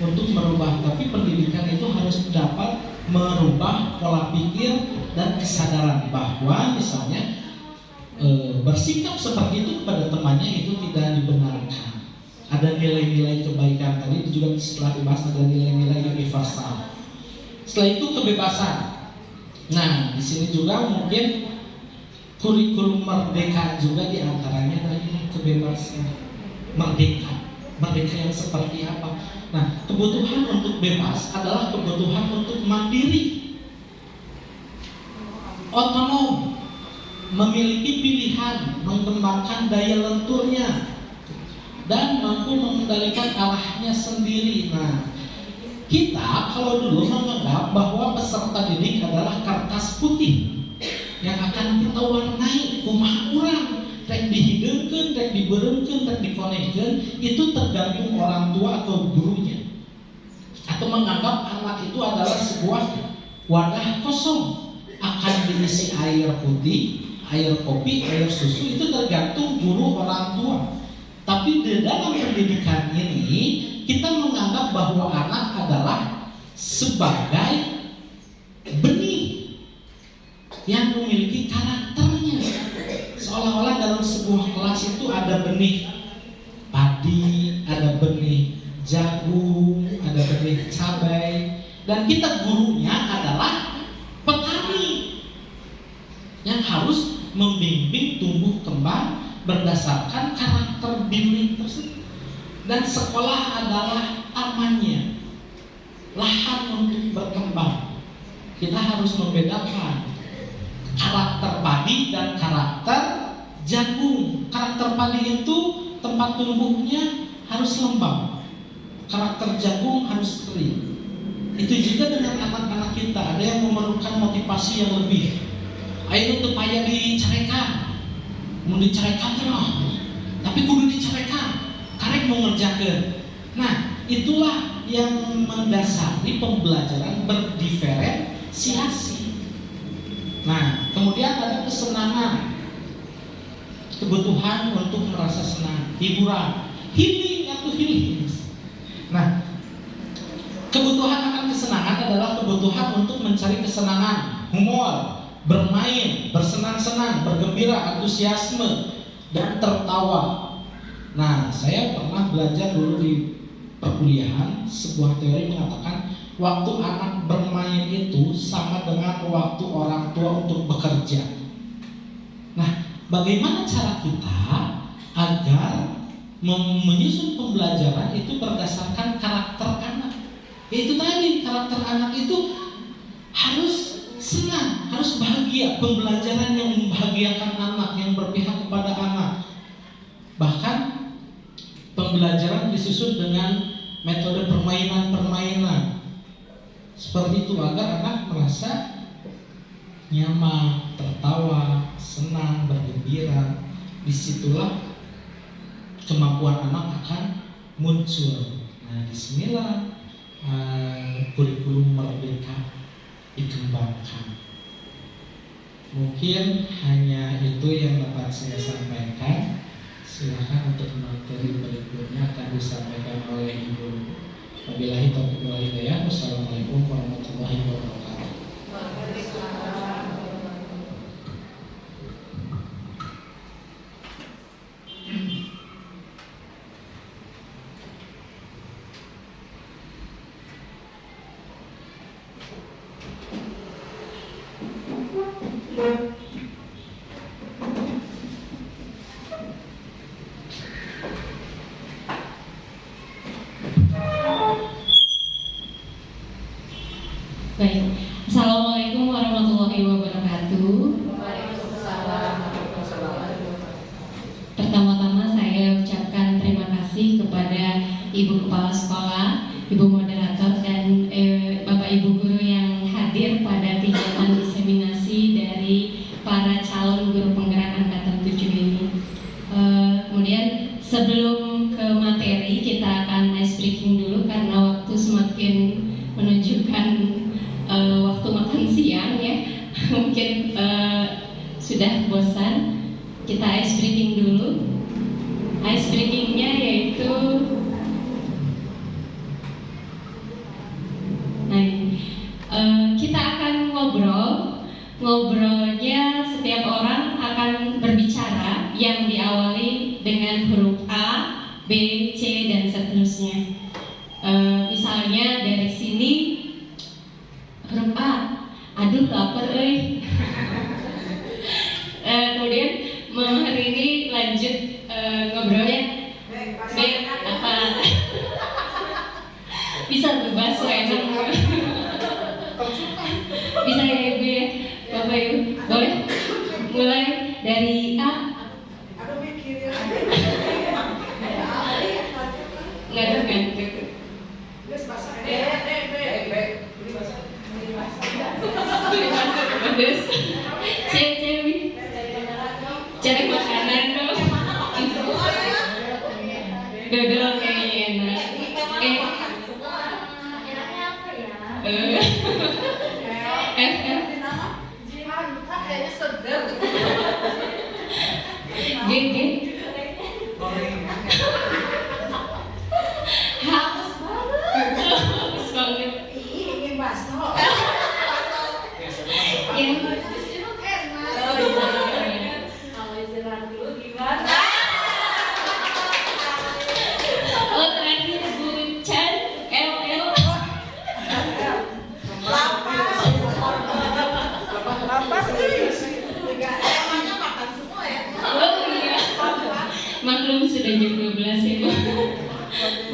untuk merubah. Tapi pendidikan itu harus dapat merubah pola pikir dan kesadaran bahwa misalnya bersikap seperti itu kepada temannya itu tidak dibenarkan. ada nilai-nilai kebaikan. Tadi juga setelah dibahas ada nilai-nilai universal. Setelah itu kebebasan. Nah, di sini juga mungkin kurikulum merdeka juga diantaranya dari kebebasan. Merdeka yang seperti apa? Nah, kebutuhan untuk bebas adalah kebutuhan untuk mandiri, otonom, memiliki pilihan, mengembangkan daya lenturnya, dan mampu mengendalikan arahnya sendiri. Nah, kita kalau dulu menganggap bahwa peserta didik adalah kertas putih yang akan kita warnai kumaha urang, rek dihidungkeun, rek dibereungkeun, rek dikonegkeun, itu tergantung orang tua atau gurunya. Atau menganggap anak itu adalah sebuah wadah kosong, akan diisi air putih, air kopi, air susu, itu tergantung guru orang tua. Tapi di dalam pendidikan ini kita menganggap bahwa anak adalah sebagai benih yang memiliki karakternya. Seolah-olah dalam sebuah kelas itu ada benih padi, ada benih jagung, ada benih cabai, dan kita gurunya adalah petani yang harus membimbing tumbuh kembang berdasarkan karakter bimbing tersebut. Dan sekolah adalah tamannya, lahan untuk berkembang. Kita harus membedakan karakter padi dan karakter jagung. Karakter padi itu tempat tumbuhnya harus lembab, karakter jagung harus kering. Itu juga dengan anak-anak kita, ada yang memerlukan motivasi yang lebih. Ayo untuk payah dicarekan, mau dicarekan terus, tapi kudu dicarekan, karek mau ngerjakan. Nah, itulah yang mendasari pembelajaran berdiferensiasi. Nah, kemudian ada kesenangan, kebutuhan untuk merasa senang, hiburan, healing atau healing. Nah, kebutuhan akan kesenangan adalah kebutuhan untuk mencari kesenangan, humor, bermain, bersenang-senang, bergembira, antusiasme, dan tertawa. Nah, saya pernah belajar dulu di perkuliahan, sebuah teori mengatakan waktu anak bermain itu sama dengan waktu orang tua untuk bekerja. Nah, bagaimana cara kita agar menyusun pembelajaran itu berdasarkan karakter anak? Yaitu tadi, karakter anak itu harus senang, harus bahagia, pembelajaran yang membahagiakan anak, yang berpihak kepada anak. Bahkan pembelajaran disusun dengan metode permainan-permainan seperti itu agar anak merasa nyaman, tertawa, senang, bergembira. Disitulah kemampuan anak akan muncul. Nah, disinilah kurikulum merdeka dikembangkan. Mungkin hanya itu yang dapat saya sampaikan. Silakan untuk materi berikutnya akan disampaikan oleh Ibu. Wabillahi taufiq wal hidayah. Wassalamualaikum warahmatullahi wabarakatuh. Baik, Assalamualaikum warahmatullahi wabarakatuh. Pertama-tama saya ucapkan terima kasih kepada Ibu Kepala Sekolah, Ibu Moderator, dan Bapak Ibu Guru yang hadir pada kegiatan diseminasi dari para calon guru penggerak angkatan 7 ini. Kemudian sebelum ke materi, kita akan ice breaking dulu karena waktu semakin menunjukkan waktu makan siang ya. Mungkin sudah bosan. Kita ice breaking dulu. Ice breakingnya yaitu kita akan ngobrolnya setiap orang akan berbicara yang diawali dengan huruf A, B, C, dan seterusnya. Misalnya dari sini huruf A, aduh lapar kemudian hari ini lanjut ngobrolnya B, apa bisa berbahasa enak bisa ya Ibu ya, Bapak Ibu, boleh mulai dari A. Nggak ada ngantuk. Bagus. Cewek cari makanan dong. Dodol kayaknya enak. G. Haus banget. Oh terakhir Bu Chan, L. Oh iya, maklum sudah jam 12 ya Bu.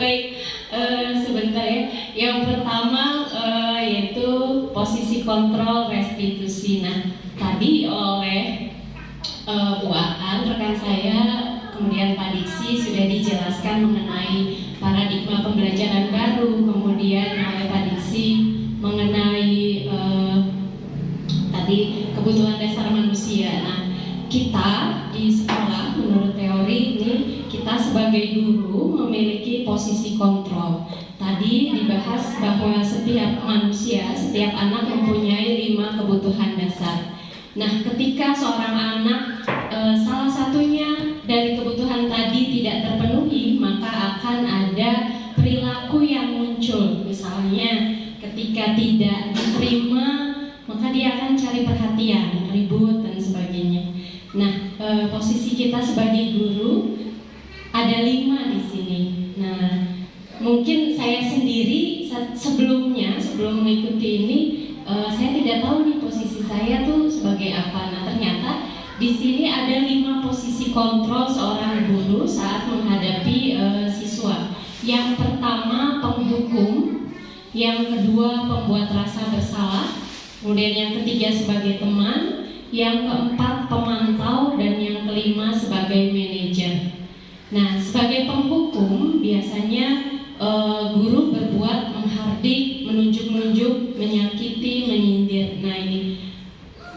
Baik, sebentar ya. Yang pertama yaitu posisi kontrol restitusi. Nah, tadi oleh Bu Aan, rekan saya, kemudian Pak Diksi sudah dijelaskan mengenai paradigma pembelajaran baru, kemudian oleh Pak Diksi mengenai tadi kebutuhan dasar manusia. Nah, kita di sekolah menurut teori ini kita sebagai guru memiliki posisi kontrol. Tadi dibahas bahwa setiap manusia, setiap anak mempunyai 5 kebutuhan dasar. Nah, ketika seorang anak salah satunya dari kebutuhan tadi tidak terpenuhi, maka akan ada perilaku yang muncul. Misalnya, ketika tidak diterima, maka dia akan cari perhatian, ribut dan sebagainya. Nah, posisi kita sebagai guru ada 5 di sini. Nah, mungkin saya sendiri sebelum mengikuti ini, saya tidak tahu nih posisi saya tuh sebagai apa. Nah, ternyata di sini ada 5 posisi kontrol seorang guru saat menghadapi siswa. Yang pertama penghukum, yang kedua pembuat rasa bersalah, kemudian yang ketiga sebagai teman, yang keempat pemantau, dan yang kelima sebagai manajer. Nah, sebagai penghukum biasanya guru berbuat menghardik, menunjuk-nunjuk, menyakiti, menyindir. Nah, ini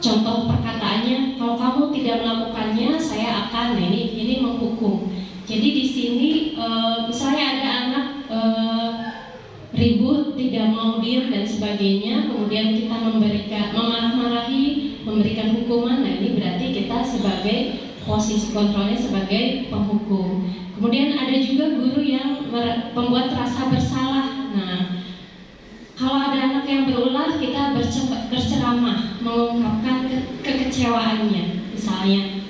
contoh perkataannya, kalau kamu tidak melakukannya, saya akan. Nah, ini menghukum. Jadi di sini misalnya ada anak ribut, tidak mau diam dan sebagainya, kemudian kita memarah-marahi, memberikan hukuman. Nah, ini berarti kita sebagai posisi kontrolnya sebagai penghukum. Kemudian ada juga guru yang membuat rasa bersalah. Nah, kalau ada anak yang berulah, kita berceramah, mengungkapkan kekecewaannya. Misalnya,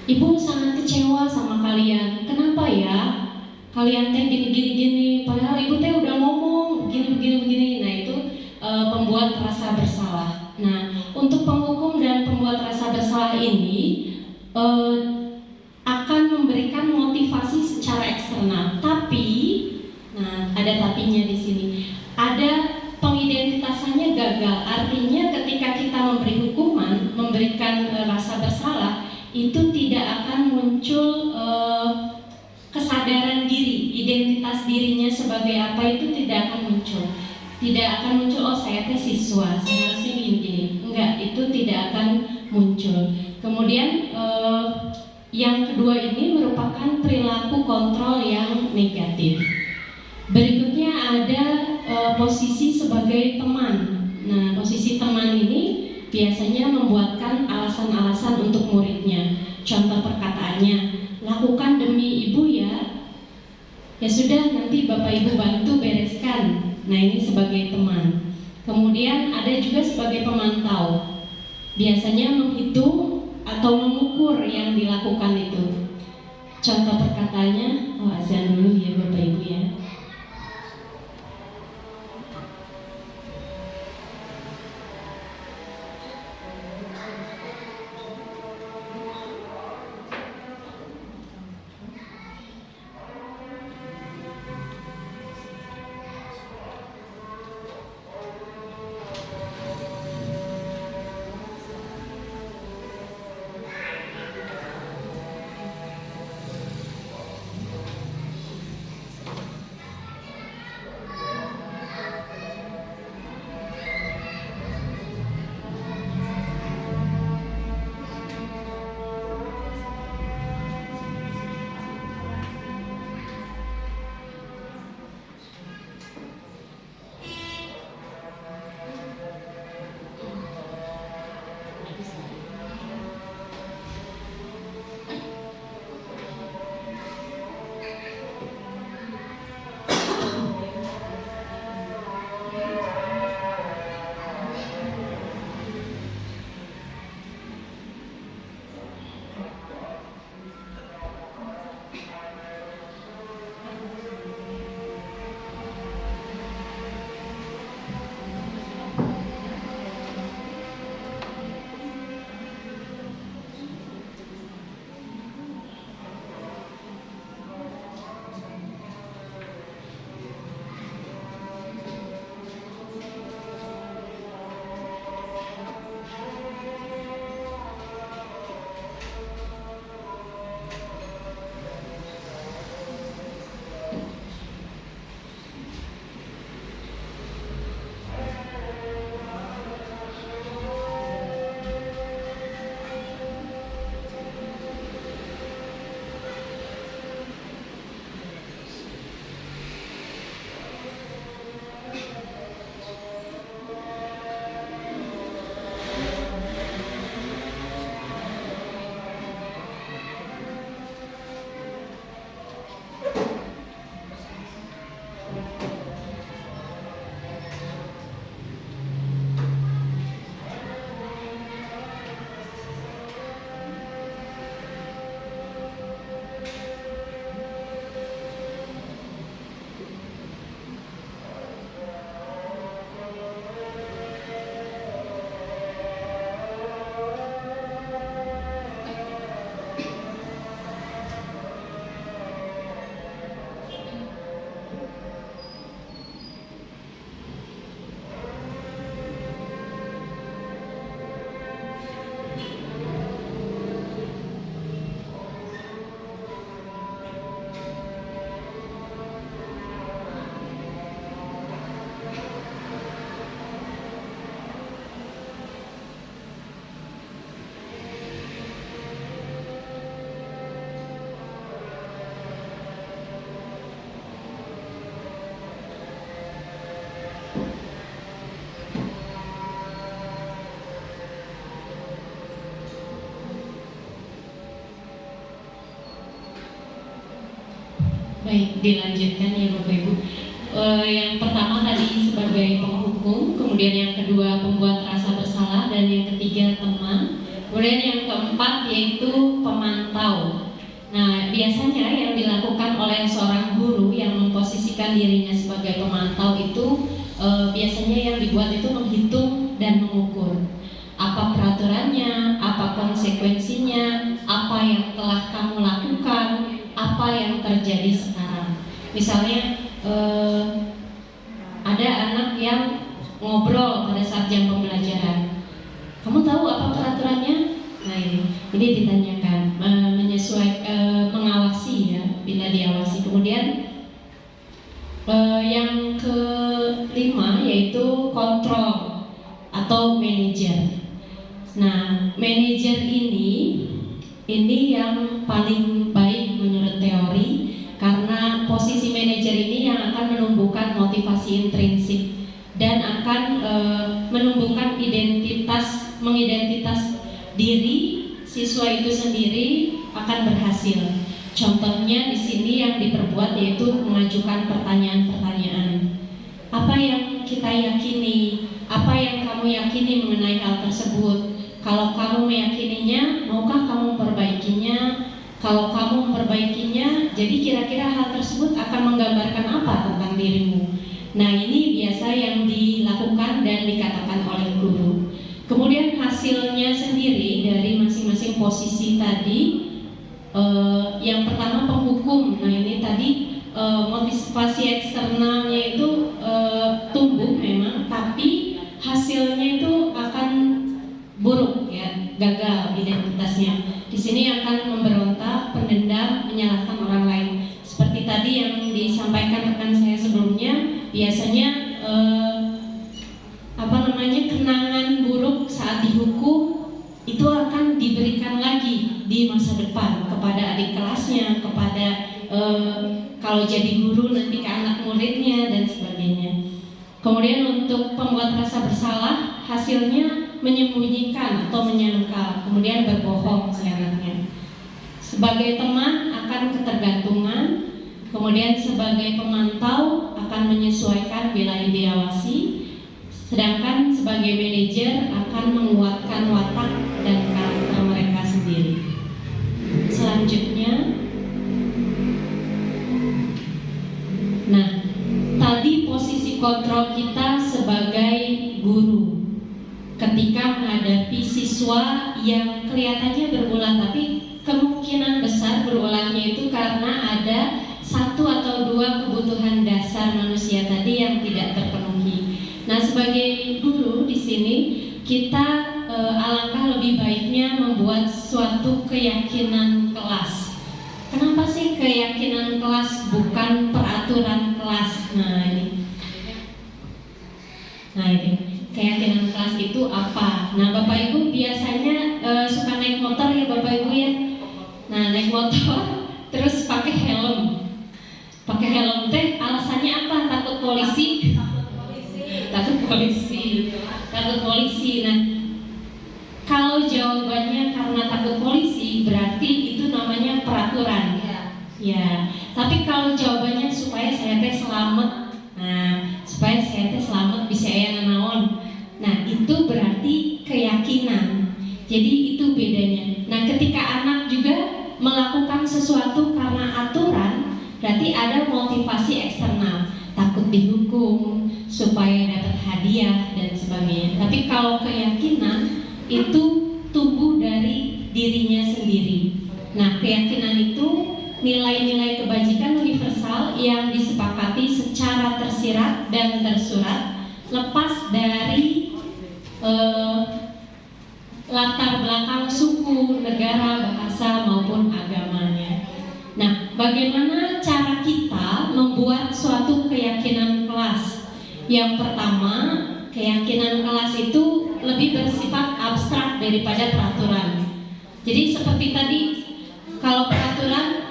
ibu sangat kecewa sama kalian. Kenapa ya? Kalian teh gini. Padahal ibu teh udah ngomong begini. Nah, itu pembuat rasa bersalah. Nah, untuk penghukum dan pembuat rasa bersalah ini akan memberikan motivasi secara eksternal. Tapi, nah ada tapinya di sini. Ada pengidentitasannya gagal. Artinya ketika kita memberi hukuman, memberikan rasa bersalah, itu tidak akan muncul kesadaran diri, identitas dirinya sebagai apa itu tidak akan muncul. Tidak akan muncul, oh saya teh siswa, saya harusnya gini. Enggak, itu tidak akan muncul. Kemudian yang kedua ini merupakan perilaku kontrol yang negatif. Berikutnya ada posisi sebagai teman. Nah, posisi teman ini biasanya membuatkan alasan-alasan untuk muridnya. Contoh perkataannya, lakukan demi ibu ya. Ya sudah, nanti bapak ibu bantu bereskan. Nah, ini sebagai teman. Kemudian ada juga sebagai pemantau. Biasanya menghitung atau mengukur yang dilakukan itu. contoh perkataannya, azan dulu ya Bapak Ibu ya. Baik, dilanjutkan ya Bapak Ibu. Yang pertama tadi sebagai penghukum, kemudian yang kedua pembuat rasa bersalah, dan yang ketiga teman. Kemudian yang keempat yaitu pemantau. Nah, biasanya yang dilakukan oleh seorang guru yang memposisikan dirinya sebagai pemantau itu biasanya yang dibuat itu menghitung dan mengukur apa peraturannya, apa konsekuensinya, apa yang telah kamu lakukan, apa yang terjadi sekarang. Misalnya ada anak yang ngobrol pada saat jam pembelajaran. Kamu tahu apa peraturannya? Nah ini ditanyakan, mengawasi ya, bila diawasi. Kemudian yang kelima yaitu kontrol atau manajer. Nah, manajer ini yang paling baik menurut teori, karena posisi manajer ini yang akan menumbuhkan motivasi intrinsik dan akan menumbuhkan mengidentitas diri siswa itu sendiri akan berhasil. Contohnya di sini yang diperbuat yaitu mengajukan pertanyaan-pertanyaan. Apa yang kita yakini? Apa yang kamu yakini mengenai hal tersebut? Kalau kamu meyakininya, maukah kamu perbaikinya? Kalau kamu memperbaikinya, jadi kira-kira hal tersebut akan menggambarkan apa tentang dirimu? Nah, ini biasa yang dilakukan dan dikatakan oleh guru. Kemudian hasilnya sendiri dari masing-masing posisi tadi, yang pertama penghukum. Nah, ini tadi motivasi eksternalnya itu tumbuh memang, tapi hasilnya itu akan buruk ya, gagal identitasnya. Di sini akan memberontak, pendendam, menyalahkan orang lain. Seperti tadi yang disampaikan rekan saya sebelumnya, biasanya kenangan buruk saat dihukum itu akan diberikan lagi di masa depan kepada adik kelasnya, kepada kalau jadi guru nanti ke anak muridnya dan sebagainya. Kemudian untuk pembuat rasa bersalah, hasilnya menyembunyikan atau menyangkal, kemudian berbohong seenaknya. Sebagai teman akan ketergantungan, kemudian sebagai pemantau akan menyesuaikan bila diawasi, sedangkan sebagai manajer akan menguatkan watak dan karakter mereka sendiri. Selanjutnya, nah, tadi posisi kontrol kita sebagai guru ketika menghadapi siswa yang kelihatannya berulang, tapi kemungkinan besar berulangnya itu karena ada satu atau dua kebutuhan dasar manusia tadi yang tidak terpenuhi. Nah, sebagai guru di sini kita alangkah lebih baiknya membuat suatu keyakinan kelas. Kenapa sih keyakinan kelas bukan peraturan kelas? Nah, ini keyakinan kelas itu apa? Nah, Bapak Ibu biasanya suka naik motor ya Bapak Ibu ya. Nah, naik motor terus pakai helm. Pakai helm teh alasannya apa? Takut polisi. Takut polisi. Takut polisi. Nah, kalau jawabannya karena takut polisi, berarti itu namanya peraturan. Ya. Tapi kalau jawabannya supaya saya teh selamat. Nah, supaya saya teh selamat bisa aya nanaon. Nah, itu berarti keyakinan. Jadi itu bedanya. Nah, ketika anak juga melakukan sesuatu karena aturan, berarti ada motivasi eksternal, takut dihukum, supaya dapat hadiah dan sebagainya. Tapi kalau keyakinan itu tumbuh dari dirinya sendiri. Nah, keyakinan itu nilai-nilai kebajikan universal yang disepakati secara tersirat dan tersurat, lepas dari latar belakang suku, negara, bahasa maupun agamanya. Nah, bagaimana cara kita membuat suatu keyakinan kelas? Yang pertama, keyakinan kelas itu lebih bersifat abstrak daripada peraturan. Jadi seperti tadi, kalau peraturan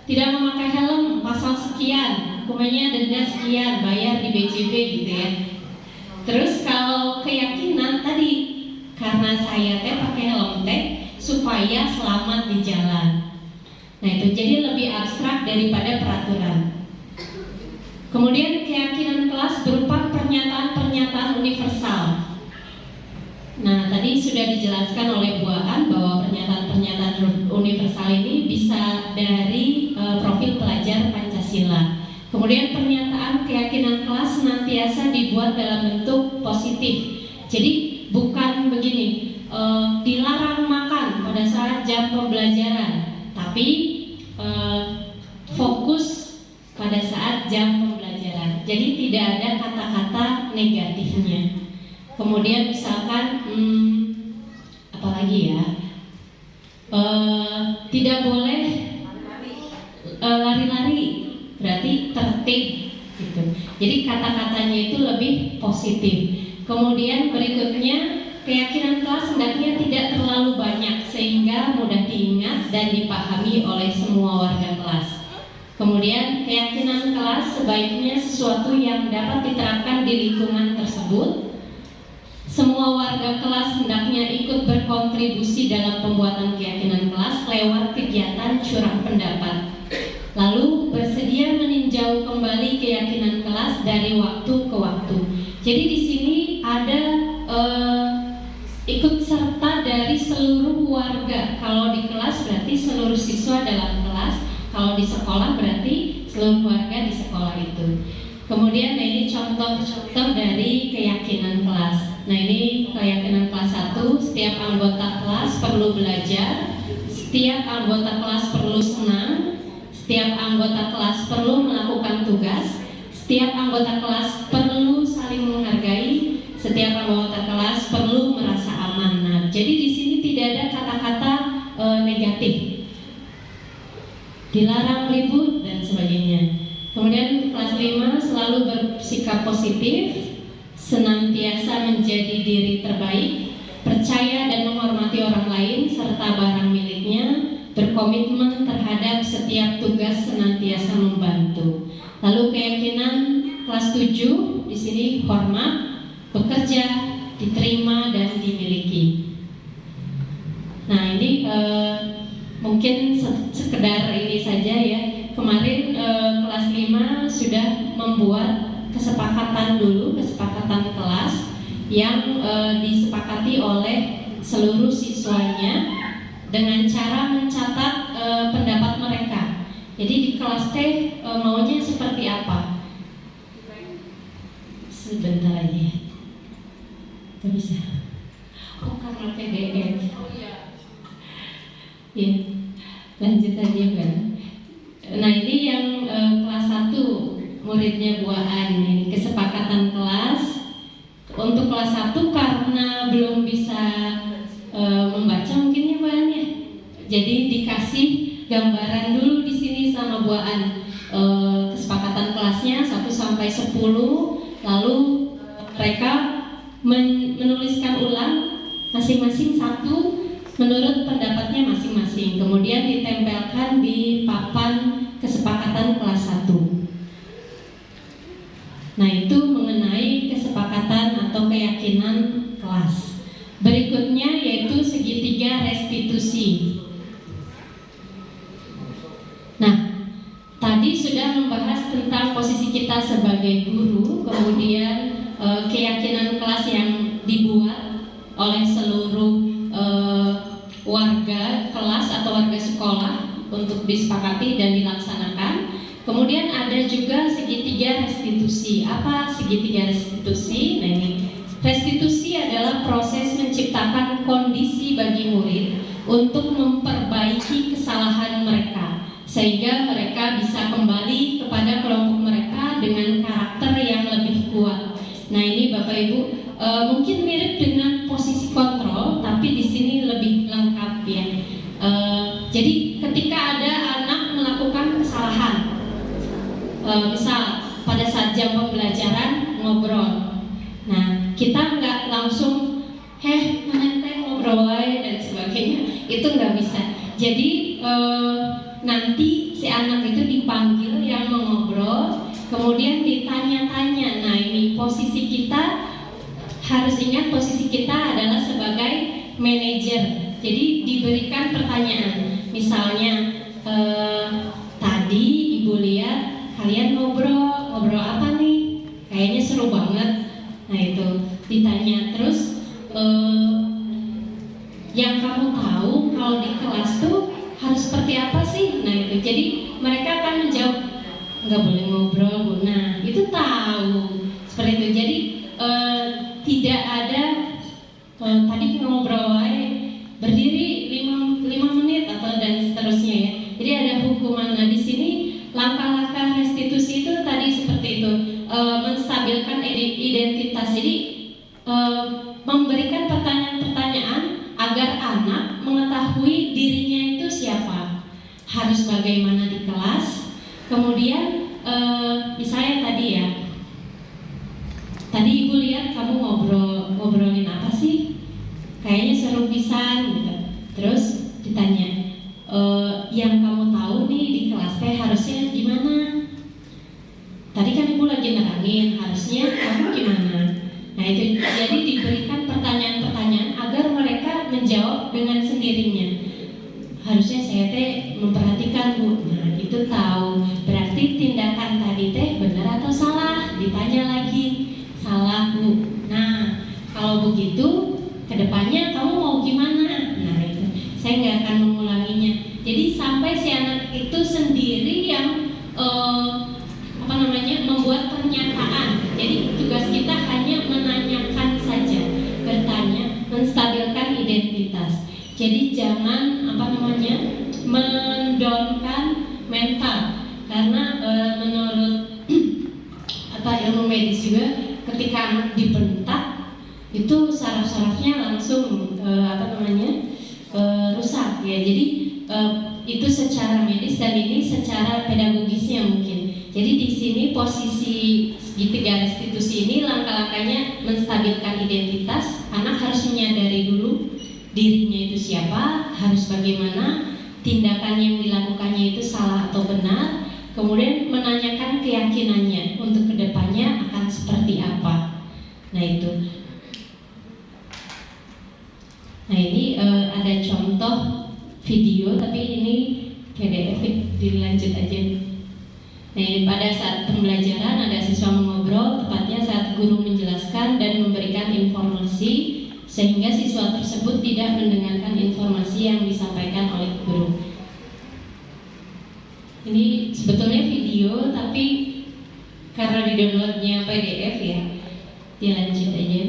tidak memakai helm pasal sekian, hukumannya denda sekian, bayar di BJB gitu ya. Terus kalau keyakinan tadi, karena saya teh pakai helm teh supaya selamat di jalan. Nah, itu jadi lebih abstrak daripada peraturan. Kemudian keyakinan kelas berupa pernyataan-pernyataan universal. Nah, tadi sudah dijelaskan oleh Bu Aan bahwa pernyataan-pernyataan universal ini bisa dari profil pelajar Pancasila. Kemudian pernyataan keyakinan kelas senantiasa dibuat dalam bentuk positif. Jadi bukan begini, dilarang makan pada saat jam pembelajaran, tapi fokus pada saat jam pembelajaran. Jadi tidak ada kata-kata negatifnya. Kemudian misalkan apalagi ya, tidak boleh lari-lari, berarti tertib gitu. Jadi kata-katanya itu lebih positif. Kemudian berikutnya, keyakinan kelas hendaknya tidak terlalu banyak sehingga mudah diingat dan dipahami oleh semua warga kelas. Kemudian keyakinan kelas sebaiknya sesuatu yang dapat diterapkan di lingkungan tersebut. Semua warga kelas hendaknya ikut berkontribusi dalam pembuatan keyakinan kelas lewat kegiatan curah pendapat. Lalu bersedia meninjau kembali keyakinan kelas dari waktu ke waktu. Jadi di sini ada ikut serta dari seluruh warga. Kalau di kelas berarti seluruh siswa dalam kelas, kalau di sekolah berarti seluruh warga di sekolah itu. Kemudian ini contoh-contoh dari keyakinan kelas. Nah, ini keyakinan kelas 1, setiap anggota kelas perlu belajar, setiap anggota kelas perlu senang, setiap anggota kelas perlu melakukan tugas, setiap anggota kelas perlu saling menghargai, setiap anggota kelas perlu merasa aman. Nah, jadi di sini tidak ada kata-kata negatif, dilarang ribut dan sebagainya. Kemudian kelas 5 selalu bersikap positif, senantiasa menjadi diri terbaik, percaya dan menghormati orang lain serta barang miliknya, berkomitmen terhadap setiap tugas, senantiasa membantu. Lalu keyakinan kelas 7 di sini hormat, bekerja, diterima dan dimiliki. Nah, ini mungkin sekedar ini saja ya. Kemarin kelas 5 sudah membuat kesepakatan kelas yang disepakati oleh seluruh siswanya dengan cara mencatat pendapat mereka. Jadi di kelas T maunya seperti apa? Sebentar aja. Gak bisa. Oh, karena PDF. Ya, lanjut aja kan. Nah, ini yang kelas 1 muridnya Bu Aan, ini kesepakatan kelas. Untuk kelas 1 karena belum bisa membaca mungkin ya Bu Aan ya. Jadi dikasih gambaran dulu di sini sama Bu Aan. Kesepakatan kelasnya 1 sampai 10, lalu mereka menuliskan ulang masing-masing 1 menurut pendapatnya masing-masing. Kemudian ditempelkan di papan kesepakatan kelas 1. Nah, itu mengenai kesepakatan atau keyakinan kelas. Berikutnya yaitu segitiga restitusi. Nah, tadi sudah membahas tentang posisi kita sebagai guru, kemudian keyakinan kelas yang dibuat oleh seluruh warga kelas atau warga sekolah untuk disepakati dan dilaksanakan. Kemudian ada juga segitiga restitusi. Apa segitiga restitusi? Nah, ini restitusi adalah proses menciptakan kondisi bagi murid untuk memperbaiki kesalahan mereka sehingga mereka bisa kembali kepada kelompok mereka dengan karakter yang lebih kuat. Nah, ini Bapak Ibu mungkin mirip dengan posisi kontrol, tapi di sini lebih lengkap ya. Jadi ketika ada anak melakukan kesalahan, misal pada saat jam pembelajaran ngobrol, nah kita nggak langsung mana ngobrol dan sebagainya, itu nggak bisa. Jadi nanti si anak itu dipanggil yang mengobrol, kemudian ditanya-tanya. Nah, ini posisi kita harus ingat, posisi kita adalah sebagai manajer. Jadi diberikan pertanyaan, misalnya tadi Ibu lihat kalian ngobrol apa nih? Kayaknya seru banget. Nah, itu ditanya terus, yang kamu tahu kalau di kelas tuh harus seperti apa sih? Nah, itu jadi mereka akan menjawab nggak boleh ngobrol Bu. Nah, itu tahu seperti itu. Jadi tidak ada tadi ngobrol berdiri 5 menit atau dan seterusnya ya. Jadi ada hukuman. Nah, di sini langkah-langkah restitusi itu tadi seperti itu, menstabilkan identitas. Jadi memberikan pertanyaan-pertanyaan agar anak mengetahui dirinya itu siapa, harus bagaimana di kelas. Kemudian misalnya tadi ya, tadi Ibu lihat kamu ngobrolin apa sih? Kayaknya seru pisan gitu. Terus ditanya, yang kamu tahu nih di kelas teh harusnya gimana? Tadi kan Ibu lagi nerangin, harusnya kamu gimana? Nah, itu jadi diberikan pertanyaan-pertanyaan agar mereka menjawab dengan sendirinya. Harusnya saya teh memperhatikan Bu. Nah, itu tahu. Berarti tindakan tadi teh benar atau salah? Ditanya lagi. Salah Bu. Nah, kalau begitu kedepannya kamu mau Jadi jangan mendownkan mental, karena menurut ilmu medis juga ketika anak dibentak itu saraf-sarafnya langsung rusak ya. Jadi itu secara medis dan ini secara pedagogisnya mungkin. Jadi di sini posisi segitiga restitusi ini langkah-langkahnya menstabilkan identitas. Anak harus menyadari dulu dirinya itu siapa, harus bagaimana, tindakan yang dilakukannya itu salah atau benar, kemudian menanyakan keyakinannya untuk kedepannya akan seperti apa. Nah itu. Nah ini ada contoh video, tapi ini PDF, dilanjut aja. Nah ini pada saat pembelajaran ada siswa mengobrol, tepatnya saat guru menjelaskan dan memberikan informasi, sehingga siswa tersebut tidak mendengarkan informasi yang disampaikan oleh guru. Ini sebetulnya video, tapi karena di downloadnya PDF ya, dilanjut aja.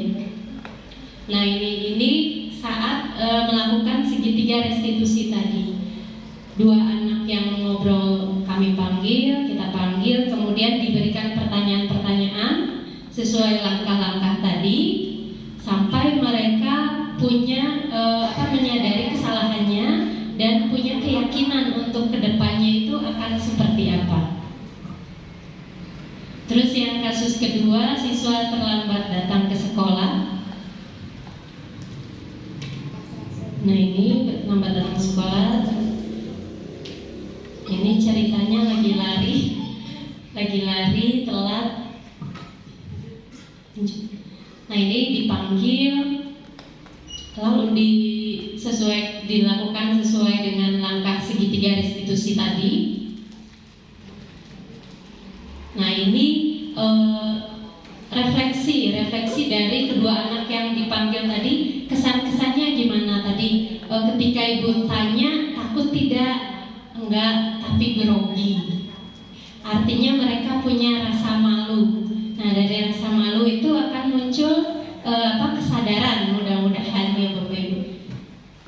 Nah ini saat melakukan segitiga restitusi tadi, dua anak yang ngobrol kita panggil, kemudian diberikan pertanyaan-pertanyaan sesuai langkah-langkah tadi, sampai mereka punya menyadari kesalahannya dan punya keyakinan untuk kedepannya itu akan seperti apa. Terus yang kasus kedua, siswa terlambat datang ke sekolah. Nah ini terlambat datang ke sekolah. Ini ceritanya lagi lari telat. Nah ini dipanggil, lalu dilakukan sesuai dengan langkah segitiga restitusi tadi. Nah ini refleksi dari kedua anak yang dipanggil tadi, kesan-kesannya gimana tadi? Ketika ibu tanya, takut tidak? Enggak, tapi grogi. Artinya mereka punya rasa malu. Nah dari rasa malu itu akan muncul kesadaran, mudah-mudahan ya Bapak Ibu.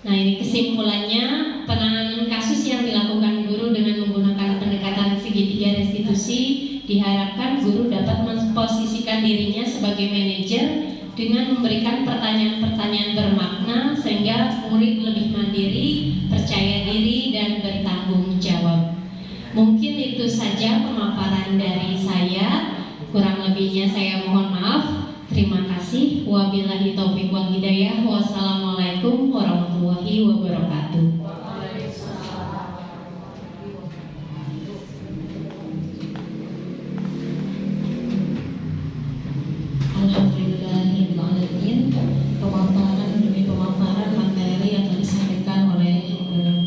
Nah ini kesimpulannya, penanganan kasus yang dilakukan guru dengan menggunakan pendekatan segitiga restitusi, diharapkan guru dapat memposisikan dirinya sebagai manajer dengan memberikan pertanyaan-pertanyaan bermakna sehingga murid lebih mandiri, percaya diri, dan bertanggung jawab. Mungkin itu saja pemaparan dari saya. Kurang lebihnya saya mohon maaf. Terima kasih. Wabillahi taufiq wal hidayah. Wassalamualaikum warahmatullahi wabarakatuh. Alhamdulillahirrahmanirrahim. Pemaparan demi pemaparan materi yang disampaikan oleh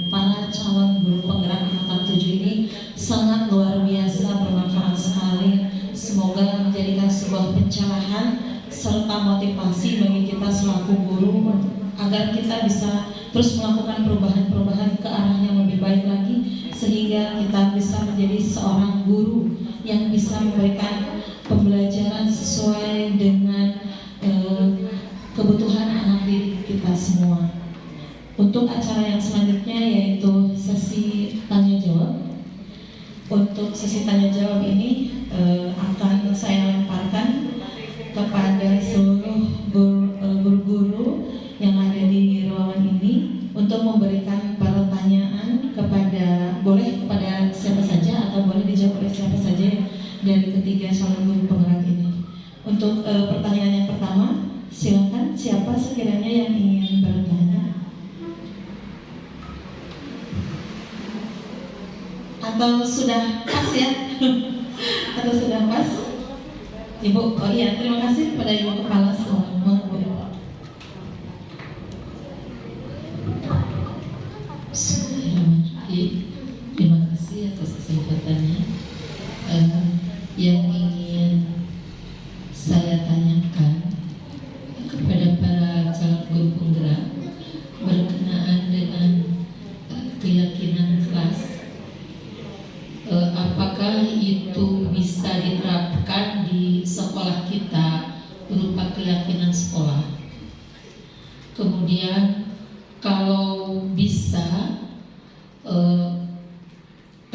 para calon guru penggerak angkatan 7 ini sangat luar biasa, bermanfaat sekali. Semoga menjadikan sebuah pencerahan serta motivasi bagi kita selaku guru agar kita bisa terus melakukan perubahan-perubahan ke arah yang lebih baik lagi, sehingga kita bisa menjadi seorang guru yang bisa memberikan pembelajaran sesuai dengan kebutuhan anak didik kita semua. Untuk acara yang selanjutnya yaitu sesi tanya jawab. Untuk sesi tanya jawab ini akan saya lemparkan kepada seluruh guru-guru yang ada di ruangan ini untuk memberikan pertanyaan kepada siapa saja atau boleh dijawab oleh siapa saja dari ketiga calon guru penggerak ini. Untuk pertanyaan yang pertama, silakan siapa sekiranya yang ingin bertanya. Atau sudah pas ya? Atau sudah pas? Ibu, oh iya, terima kasih kepada Ibu Kepala Sekolah. Terima kasih atas kesempatannya. Yang ingin saya tanyakan kepada para calon guru penggerak berkenaan dengan keyakinan kelas, apakah itu bisa diterapkan di sekolah kita berupa keyakinan sekolah? Kemudian kalau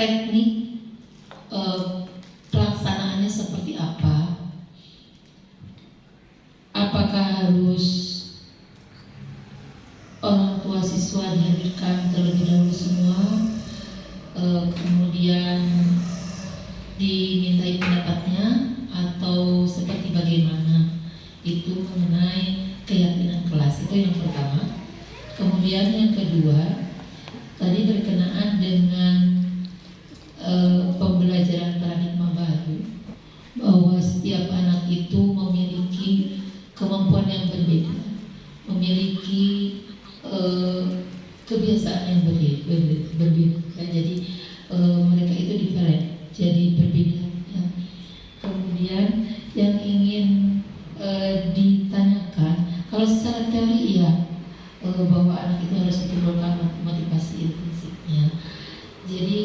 teknik pelaksanaannya seperti apa. Apakah harus orang tua siswa dihadirkan terlebih dahulu semua, kemudian dimintai pendapatnya, atau seperti bagaimana? Itu mengenai keyakinan kelas, itu yang pertama. Kemudian yang kedua, tadi berkenaan dengan pembelajaran paradigma baru, bahwa setiap anak itu memiliki kemampuan yang berbeda, memiliki kebiasaan yang berbeda. Jadi mereka itu diferent, jadi berbeda. Ya. Kemudian yang ingin ditanyakan, kalau secara teori ya, bahwa anak itu harus ditimbulkan motivasi intrinsiknya. Jadi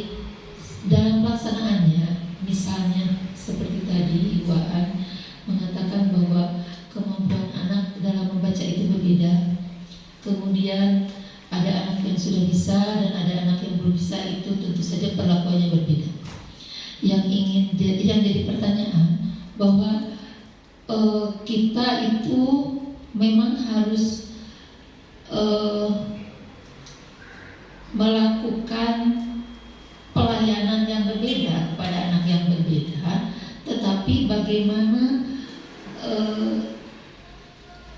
dalam pelaksanaannya, misalnya seperti tadi Ibu Aan mengatakan bahwa kemampuan anak dalam membaca itu berbeda. Kemudian ada anak yang sudah bisa dan ada anak yang belum bisa, itu tentu saja perlakuannya berbeda. Yang jadi pertanyaan bahwa kita itu memang harus melakukan pelayanan yang berbeda kepada anak yang berbeda, tetapi bagaimana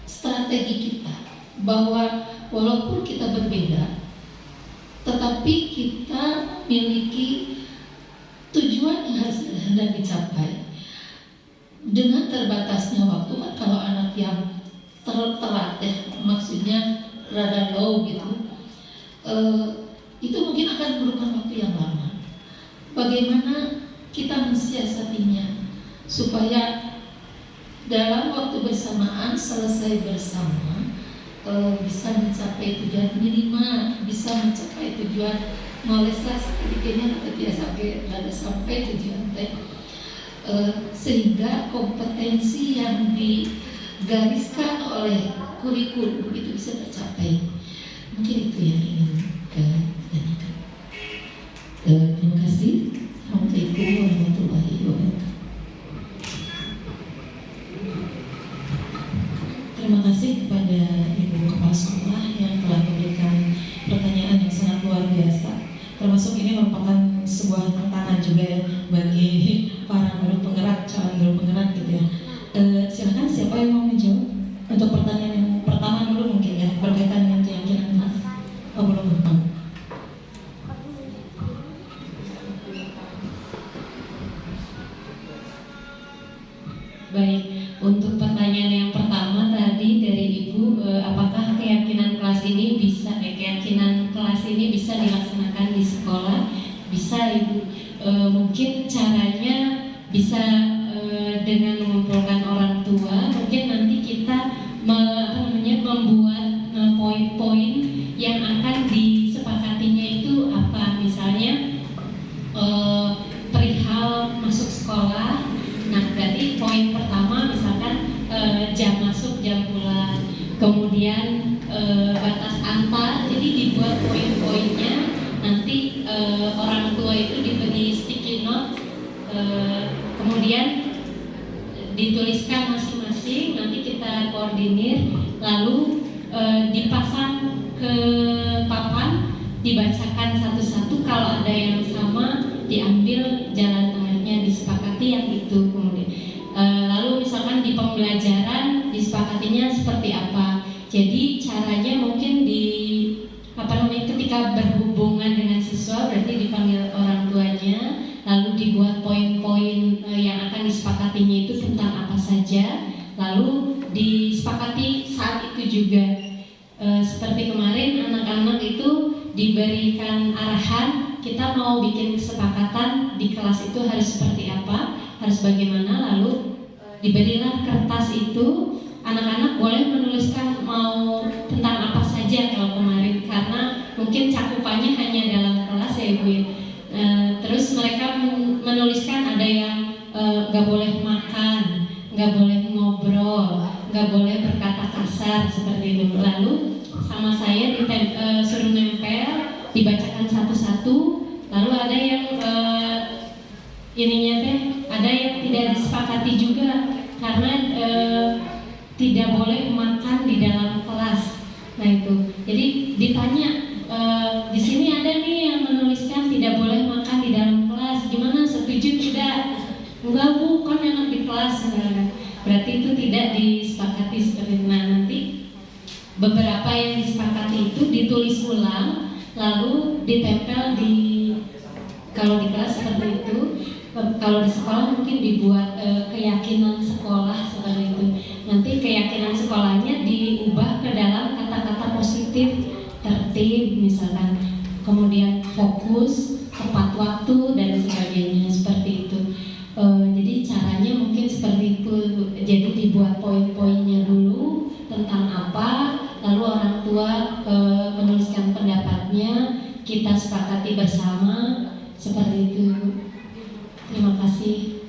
strategi kita, bahwa walaupun kita berbeda, tetapi kita memiliki tujuan yang harus hendak dicapai. Dengan terbatasnya waktu, kan kalau anak yang telat ya, maksudnya rada low gitu, itu mungkin akan memerlukan waktu yang lama. Bagaimana kita mensiasatinya supaya dalam waktu bersamaan, selesai bersama, bisa mencapai tujuan, minimal bisa mencapai tujuan, moleslah sedikitnya atau tidak sampai tujuan teh, sehingga kompetensi yang digariskan oleh kurikulum itu bisa tercapai. Mungkin itu yang ingin ditanyakan. Terima kasih. Assalamualaikum warahmatullahi wabarakatuh. Terima kasih kepada Ibu Kepala Sekolah yang telah memberikan pertanyaan yang sangat luar biasa. Termasuk ini merupakan sebuah tantangan juga ya bagi para guru penggerak, calon guru penggerak gitu ya. Silakan siapa yang mau menjawab untuk pertanyaan yang pertama dulu mungkin ya, berkaitan dengan keyakinan kelas. Oh belum. Baik, untuk pertanyaan yang pertama tadi dari Ibu, apakah keyakinan kelas ini bisa dilaksanakan di sekolah? Bisa Ibu. Mungkin caranya bisa dengan mengumpulkan orang tua. Mungkin nanti kita membuat poin-poin yang akan disepakatinya itu apa? Misalnya perihal masuk sekolah. Nah, berarti poin pertama misalkan jam masuk, jam pulang, kemudian batas antar. Jadi dibuat poin-poinnya. Nanti orang tua itu diberi sticky note, kemudian dituliskan masing-masing. Nanti kita koordinir, lalu dipasang ke papan, dibacakan satu-satu. Kalau ada yang sama, diambil jalan tengahnya, disepakati yang itu. Kemudian lalu misalkan di pembelajaran disepakatinya seperti apa. Jadi caranya mungkin ketika berhubungan dengan siswa berarti dipanggil orang tuanya, lalu dibuat poin-poin yang akan disepakatinya itu tentang apa saja, lalu disepakati saat itu juga. Seperti kemarin anak-anak itu diberikan arahan, kita mau bikin kesepakatan di kelas itu harus seperti apa, harus bagaimana, lalu diberilah kertas itu, anak-anak boleh menuliskan mau tentang apa saja kalau kemarin, karena mungkin cakupannya hanya dalam kelas ya Ibu ya. Terus mereka menuliskan ada yang nggak boleh makan, nggak boleh ngobrol, nggak boleh berkata kasar seperti itu. Lalu sama saya suruh nempel, dibacakan satu-satu, Lalu ada yang ininya teh, ada yang tidak disepakati juga karena tidak boleh makan di dalam kelas. Nah itu, jadi ditanya di sini ada nih yang menuliskan tidak boleh makan di dalam kelas. Gimana, setuju tidak? Enggak Bu, kan enak di kelas. Berarti itu tidak disepakati seperti itu. Nah nanti beberapa yang disepakati itu ditulis ulang, lalu ditempel di, kalau di kelas seperti itu. Kalau di sekolah mungkin dibuat keyakinan sekolah seperti itu. Nanti keyakinan sekolahnya diubah ke dalam kata-kata positif, tertib misalkan, kemudian fokus, tepat waktu dan sebagainya seperti itu. Jadi caranya mungkin seperti itu. Jadi dibuat poin-poinnya dulu tentang apa, lalu orang tua menuliskan pendapatnya, kita sepakati bersama seperti itu. Terima kasih.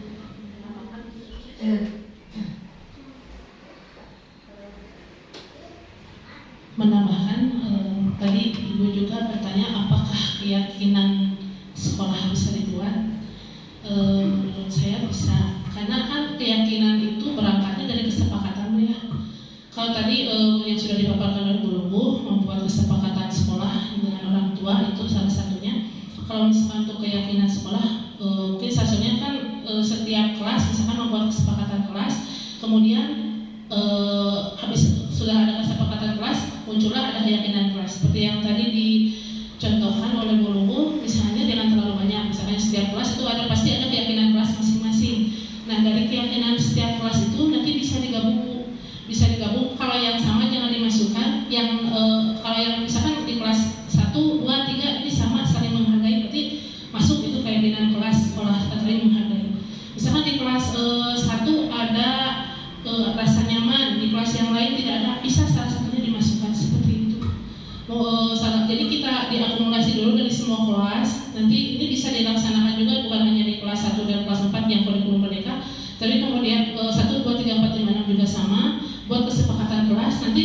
Menambahkan, tadi Ibu juga bertanya apakah keyakinan sekolah bisa dibuat. Menurut saya bisa, karena kan keyakinan itu berangkatnya dari kesepakatan ya. Kalau tadi yang sudah dipaparkan oleh Bu Lubu, membuat kesepakatan sekolah dengan orang tua itu salah satunya. Kalau misalkan untuk keyakinan sekolah, mungkin salah kan setiap kelas misalkan membuat kesepakatan kelas, kemudian habis sudah ada kesepakatan kelas, muncullah ada keyakinan kelas. Seperti yang tadi dicontohkan oleh Bu Lubu, misalnya jangan terlalu banyak, misalnya setiap kelas itu ada pasti ada keyakinan kelas masing-masing. Nah dari keyakinan setiap kelas itu nanti bisa digabung. Kalau yang sama jangan dimasukkan. Yang kalau yang misalkan di kelas 1, 2, 3 ini sama saling menghargai, berarti masuk itu keyakinan kelas sekolah saling menghargai. Misalkan di kelas 1 ada rasa nyaman, di kelas yang lain tidak ada, bisa salah satunya dimasukkan seperti itu. Jadi kita diakumulasi dulu dari semua kelas. Nanti ini bisa dilaksanakan juga bukan hanya di kelas 1 dan kelas 4 yang kurikulum merdeka, tapi kemudian 1, 2, 3, 4, 5, 6 juga sama. Buat kesepakatan kelas nanti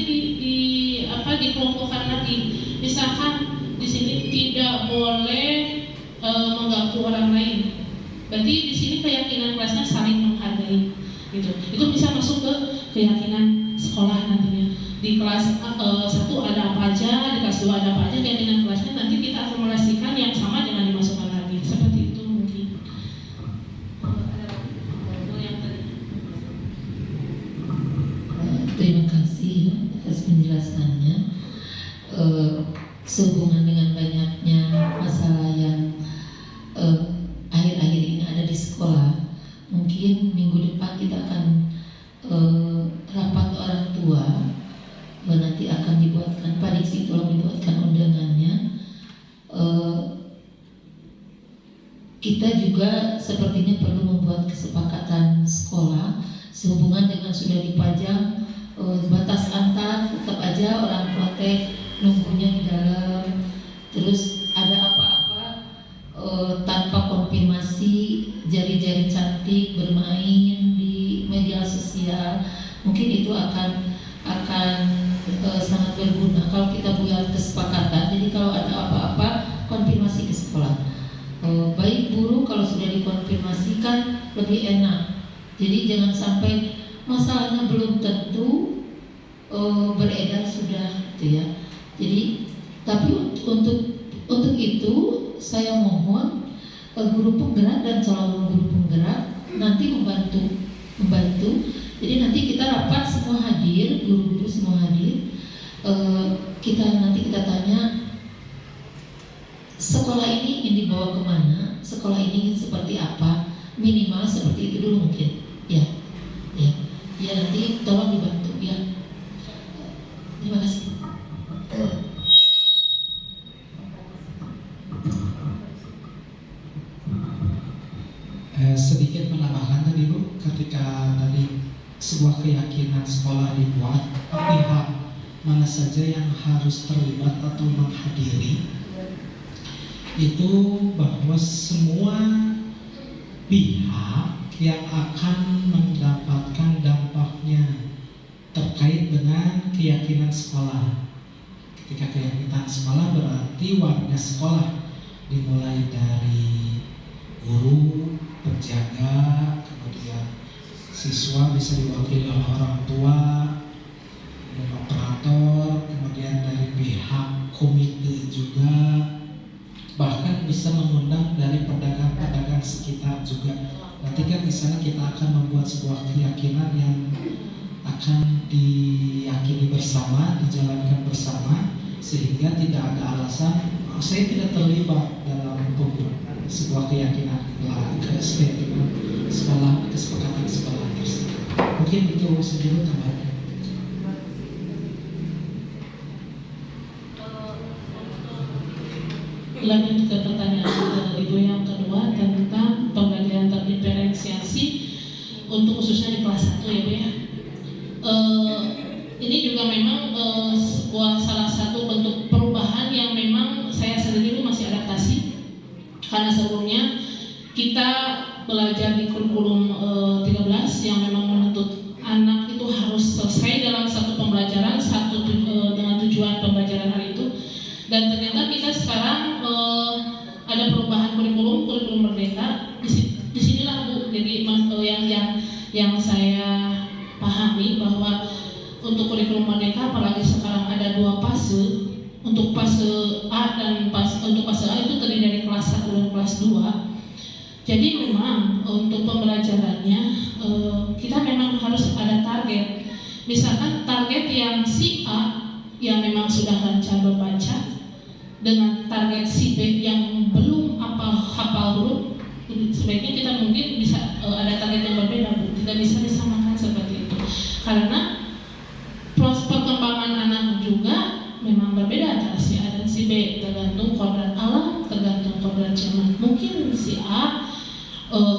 dikelompokkan lagi. Misalkan di sini tidak boleh mengganggu orang lain. Berarti di sini keyakinan kelasnya saling menghargai. Gitu. Itu bisa masuk ke keyakinan sekolah nantinya. Di kelas 1 ada apa aja, di kelas 2 ada apa aja keyakinan kelasnya, nanti kita akumulasikan yang sama jangan dimasukkan lagi. Seperti itu mungkin. Terima kasih atas penjelasannya. Sehubungan dengan banyaknya masalah yang akhir-akhir ini ada di sekolah, mungkin minggu depan kita akan rapat orang tua. Nanti akan dibuatkan, Pak Diksi tolong dibuatkan undangannya. Kita juga sepertinya perlu membuat kesepakatan sekolah sehubungan dengan sudah dipajang batas antar, tetap aja orang tua teh nunggunya di dalam. Terus ada apa-apa tanpa konfirmasi, jari-jari cantik bermain di media sosial, mungkin itu akan sangat berguna kalau kita buat kesepakatan. Jadi kalau ada apa-apa konfirmasi ke sekolah. Baik guru kalau sudah dikonfirmasikan lebih enak. Jadi jangan sampai masalahnya belum tentu beredar sudah, gitu ya. Jadi tapi untuk itu saya mohon guru penggerak dan calon guru penggerak nanti membantu. Jadi nanti kita rapat semua hadir, guru-guru semua hadir. Nanti kita tanya sekolah ini ingin dibawa kemana, sekolah ini ingin seperti apa, minimal seperti itu dulu mungkin. Ya nanti tolong dibantu ya. Terima kasih. Sedikit menambahkan tadi Bu, ketika tadi sebuah keyakinan sekolah dibuat, pihak mana saja yang harus terlibat atau menghadiri, itu bahwa semua pihak yang akan mendapatkan dampaknya terkait dengan keyakinan sekolah. Ketika keyakinan sekolah berarti warga sekolah, dimulai dari guru, penjaga, kemudian siswa bisa diwakili oleh orang tua, dan operator, kemudian dari pihak komite juga, bahkan bisa mengundang dari pedagang-pedagang sekitar juga. Nanti kan di sana kita akan membuat sebuah keyakinan yang akan diyakini bersama, dijalankan bersama, sehingga tidak ada alasan saya tidak terlibat dalam sebuah keyakinan sekolah, kesepakatan sekolah tersebut. Mungkin itu sedikit tambahan. Lanjut ke pertanyaan Ibu yang kedua tentang pembelajaran terdiferensiasi untuk khususnya di kelas 1 ya Bu ya. Ini juga memang sebuah salah satu bentuk perubahan yang memang saya sendiri masih adaptasi, karena sebelumnya kita belajar di kurikulum 13 yang memang menuntut anak itu harus selesai dalam satu pembelajaran dengan tujuan pembelajaran hari itu. Dan ternyata kita sekarang ada perubahan kurikulum merdeka. Disinilah Bu, jadi yang saya pahami bahwa untuk kurikulum merdeka, apalagi sekarang ada 2 fase. Untuk fase A dan untuk fase A itu terdiri dari kelas 1 dan kelas 2. Jadi memang untuk pembelajarannya kita memang harus ada target. Misalkan target yang si A yang memang sudah lancar membaca dengan target si B yang belum hafal huruf, sebaiknya kita mungkin bisa ada target yang berbeda Bu. Tidak bisa disamakan seperti itu, karena proses perkembangan anak juga memang berbeda antara si A dan si B, tergantung kodrat alam, tergantung kodrat zaman. Mungkin si A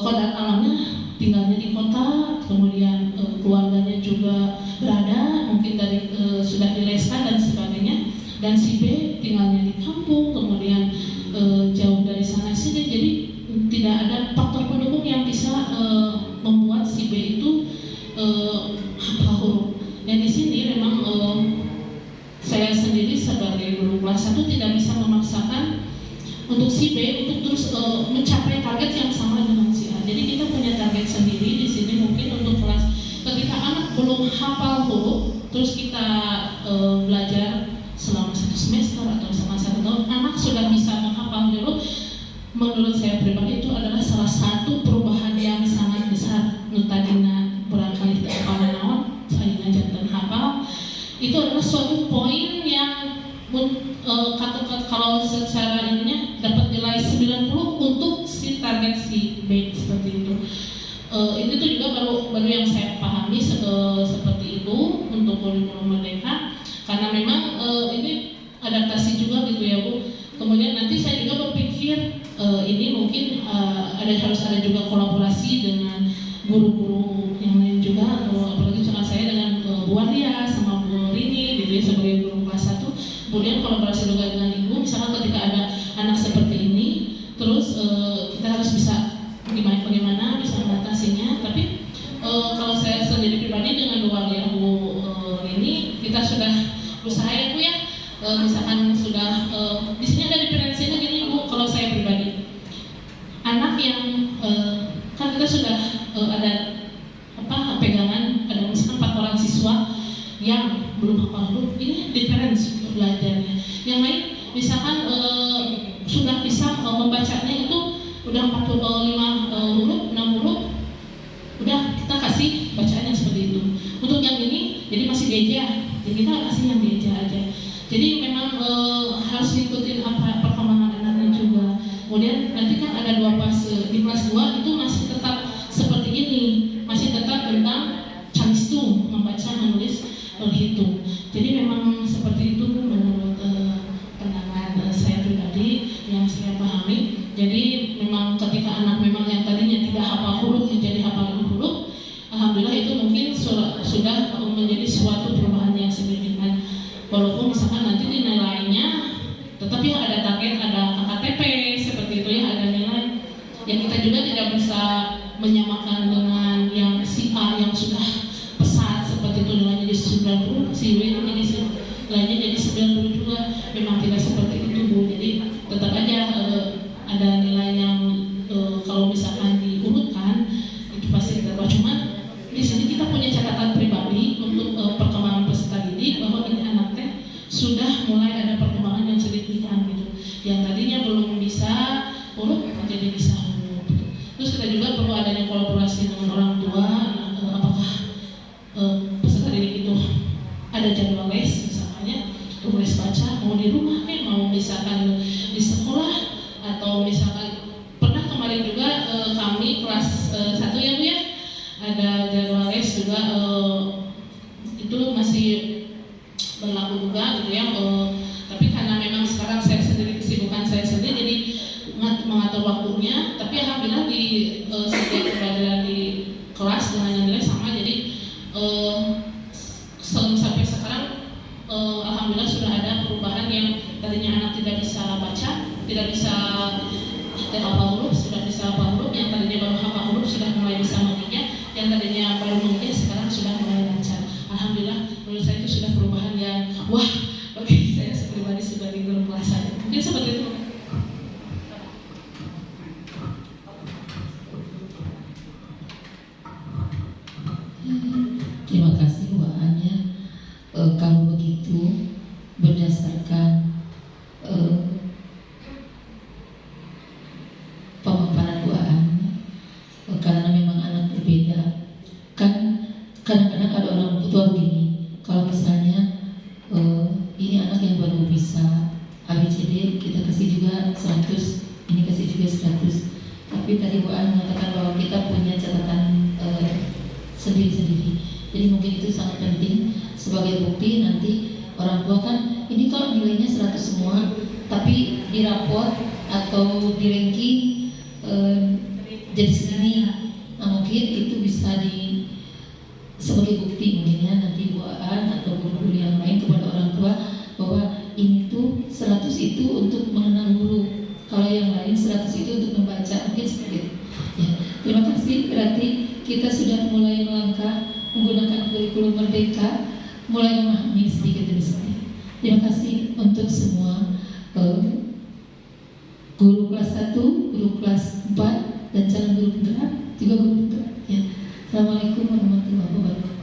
kodrat alamnya tinggalnya di kota, kemudian keluarganya juga berada, mungkin dari sudah dileskan dan sebagainya. Dan si B tinggalnya di kampung, kemudian jauh dari sana sini. Jadi tidak ada faktor pendukung yang bisa membuat si B itu hafal huruf. Dan di sini memang saya sendiri sebagai guru kelas 1 tidak bisa memaksakan untuk si B untuk terus mencapai target yang sama dengan si A. Jadi kita punya target sendiri di sini. Mungkin untuk kelas ketika anak belum hafal huruf, terus kita belajar selama 1 semester atau selama 1 tahun, anak sudah bisa menghafal huruf. Menurut saya pribadi itu adalah salah satu perubahan yang sangat besar. Nutadina barangkali hafal naon, saya jantan hafal. Itu adalah suatu poin yang kalau secara ininya dapat nilai 90 untuk si target si B seperti itu. Itu tuh juga baru yang saya pahami seperti itu untuk kurikulum merdeka, karena memang ini adaptasi juga gitu ya Bu. Kemudian nanti saya juga berpikir ini mungkin harus ada juga kolaborasi dengan guru-guru yang lain juga, apalagi misalkan saya dengan Bu Walia sama Bu Rini gitu ya sebagai guru kelas 1. Kemudian kolaborasi juga dengan ibu, misalkan ketika ada anak seperti ini, terus kita harus bisa bagaimana bisa mengatasinya. Tapi kalau saya sendiri pribadi dengan Bu Walia, Bu Rini, kita sudah berusaha ya Bu ya. Misalkan sudah di sini ada diferensinya gini Bu. Kalau saya pribadi, anak yang kan kita sudah ada pegangan, ada misalkan 4 orang siswa yang belum hafal huruf, ini diferensi belajarnya. Yang lain misalkan sudah bisa membacanya itu udah 45 huruf, 6 huruf, udah kita kasih bacaannya seperti itu. Untuk yang ini jadi masih geja, jadi kita kasih yang geja aja. Jadi memang harus ikutin apa perkembangan anaknya juga. Kemudian nanti kan ada 2 fase. Di kelas 2 itu masih tetap seperti ini, masih tetap tentang calistung, membaca, menulis, berhitung. Jadi memang seperti itu menurut pandangan saya pribadi yang saya pahami. Jadi memang ketika anak memang yang tadinya tidak hafal huruf menjadi hafal huruf, alhamdulillah itu mungkin sudah menjadi suatu perubahan yang signifikan. Walaupun misalkan nanti di nilainya tetapi ada target, ada KKTP seperti itu ya, ada nilai yang kita juga tidak bisa menyamakan dengan yang si A yang sudah pesat seperti itu nilainya jadi 90, si W itu jadi nilainya jadi 90 juga. Memang tidak seperti itu Bu. Jadi tetap aja kita punya catatan pribadi untuk perkembangan peserta didik bahwa ini anak teh sudah mulai ada perkembangan yang signifikan gitu. Yang tadinya belum bisa huruf menjadi bisa huruf. Terus kita juga perlu adanya kolaborasi dengan orang tua. Apakah peserta didik itu ada jadwal les, misalnya untuk les baca mau di rumah, mau misalkan di sekolah, atau misalkan pernah kemarin juga kami kelas 1 ya Bu ya, ada jadwal les juga itu masih berlaku juga gitu ya. Tapi karena memang sekarang saya sendiri kesibukan saya sendiri jadi mengatur waktunya, tapi alhamdulillah di setiap pembelajaran di kelas dengan nilai sama, jadi sampai sekarang alhamdulillah sudah ada perubahan yang tadinya anak tidak bisa baca, tidak bisa hafal huruf, sudah bisa hafal huruf, yang tadinya baru hafal huruf sudah mulai bisa mengingat, yang tadinya baru mengingat sekarang sudah mulai lancar. Alhamdulillah, menurut saya itu sudah perubahan yang wah bagi saya pribadi sebagai guru kelas 1. Mungkin seperti itu. Terima kasih Bu Anya. Kalau begitu berdasarkan pemaparan Bu Anya, karena memang anak berbeda, kan kadang-kadang ada orang tua begini, kalau misalnya ini anak yang baru bisa ABCD kita kasih juga 100, ini kasih juga 100. Tapi tadi Bu Anya mengatakan bahwa kita punya catatan sendiri-sendiri. Jadi mungkin itu sangat penting sebagai bukti nanti orang tua kan ini kok nilainya 100 semua, tapi di raport atau di ranking jadi segini. Nah, mungkin itu bisa sebagai bukti mungkinnya nanti Bu Aan atau guru-guru yang lain kepada orang tua bahwa ini tuh 100 itu untuk mengenal guru, kalau yang lain 100 itu untuk membaca, mungkin seperti itu. Ya, terima kasih. Berarti kita sudah mulai melangkah menggunakan kurikulum merdeka, mulai memahami sedikit demi sedikit. Terima kasih untuk semua guru kelas 1, guru kelas 4, dan calon guru penggerak, juga guru penggerak. Ya. Assalamualaikum warahmatullahi wabarakatuh.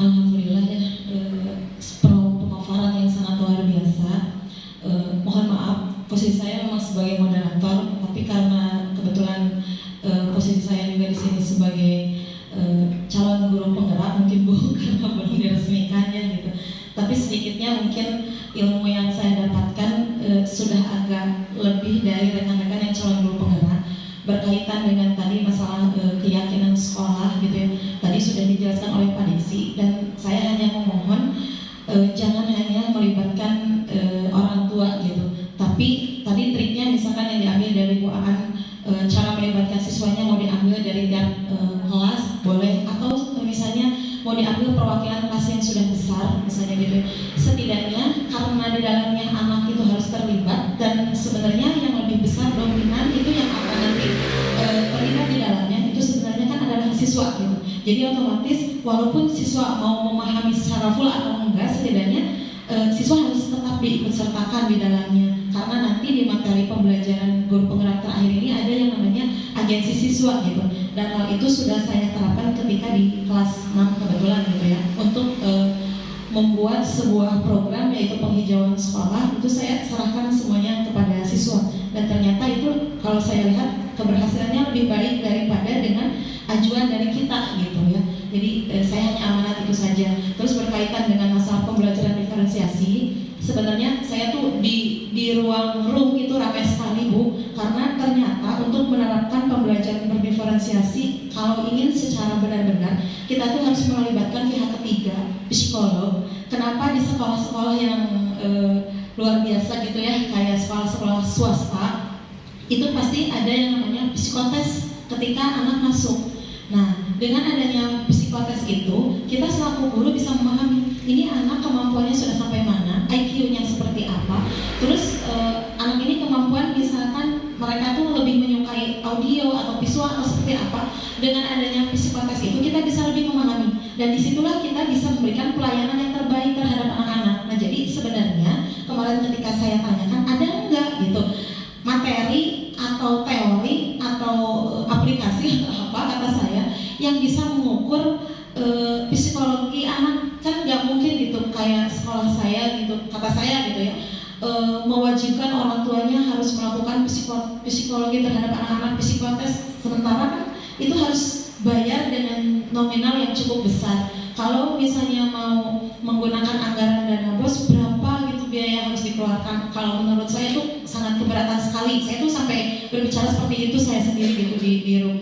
Alhamdulillah ya, pemaparan yang sangat luar biasa. Mohon maaf, posisi saya memang sebagai moderator, tapi karena kebetulan posisi saya juga di sini sebagai calon guru penggerak, mungkin Bu karena belum diresmikan ya gitu. Tapi sedikitnya mungkin ilmu yang saya dapatkan sudah agak lebih dari rekan-rekan yang calon guru penggerak, berkaitan dengan tadi masalah keyakinan sekolah gitu ya. Tadi sudah dijelaskan oleh Pak Diksi, dan saya hanya memohon jangan hanya melibatkan orang tua gitu. Tapi tadi triknya misalkan yang diambil dari Bu Aan, cara melibatkan siswanya mau diambil dari tiap kelas boleh, atau misalnya mau diambil perwakilan kelas yang sudah besar misalnya gitu. Setidaknya karena di dalamnya anak itu harus terlibat, dan sebenarnya yang lebih besar dominan itu yang akan nanti terlibat di dalamnya itu sebenarnya kan adalah siswa gitu. Jadi otomatis walaupun siswa mau memahami secara full atau enggak, setidaknya siswa harus tetap diikutsertakan di dalamnya, karena nanti di materi pembelajaran guru penggerak terakhir ini ada yang namanya agensi siswa gitu, dan hal itu sudah saya terapkan ketika di kelas 6 kebetulan gitu ya, untuk membuat sebuah program yaitu penghijauan sekolah. Itu saya serahkan semuanya kepada siswa, dan ternyata itu kalau saya lihat keberhasilannya lebih baik daripada dengan ajuan dari kita gitu ya. Jadi saya hanya amanat itu saja. Terus berkaitan dengan masalah pembelajaran diferensiasi, sebenarnya saya tuh di ruang room itu ramai sekali Bu, karena ternyata untuk menerapkan pembelajaran berdiferensiasi kalau ingin secara benar-benar kita tuh harus melibatkan pihak ketiga, psikolog. Kenapa di sekolah-sekolah yang luar biasa gitu ya, kayak sekolah-sekolah swasta, itu pasti ada yang namanya psikotes ketika anak masuk. Nah, dengan adanya psikotes itu, kita selaku guru bisa memahami ini anak kemampuannya sudah sampai mana, IQ-nya seperti apa. Terus anak ini kemampuan misalkan mereka tuh lebih menyukai audio atau visual atau seperti apa. Dengan adanya psikotes itu kita bisa lebih memahami, dan disitulah kita bisa memberikan pelayanan yang terbaik terhadap anak-anak. Nah, jadi sebenarnya kemarin ketika saya tanyakan ada enggak gitu materi atau teori atau aplikasi atau apa kata saya yang bisa mengukur psikologi anak. Kan nggak mungkin gitu kayak sekolah saya gitu, kata saya gitu ya, mewajibkan orang tuanya harus melakukan psikologi terhadap anak-anak, psikotes, sementara kan itu harus bayar dengan nominal yang cukup besar. Kalau misalnya mau menggunakan anggaran dana BOS, berapa gitu biaya yang harus dikeluarkan? Kalau menurut saya itu sangat keberatan sekali. Saya tuh sampai berbicara seperti itu saya sendiri gitu di biru.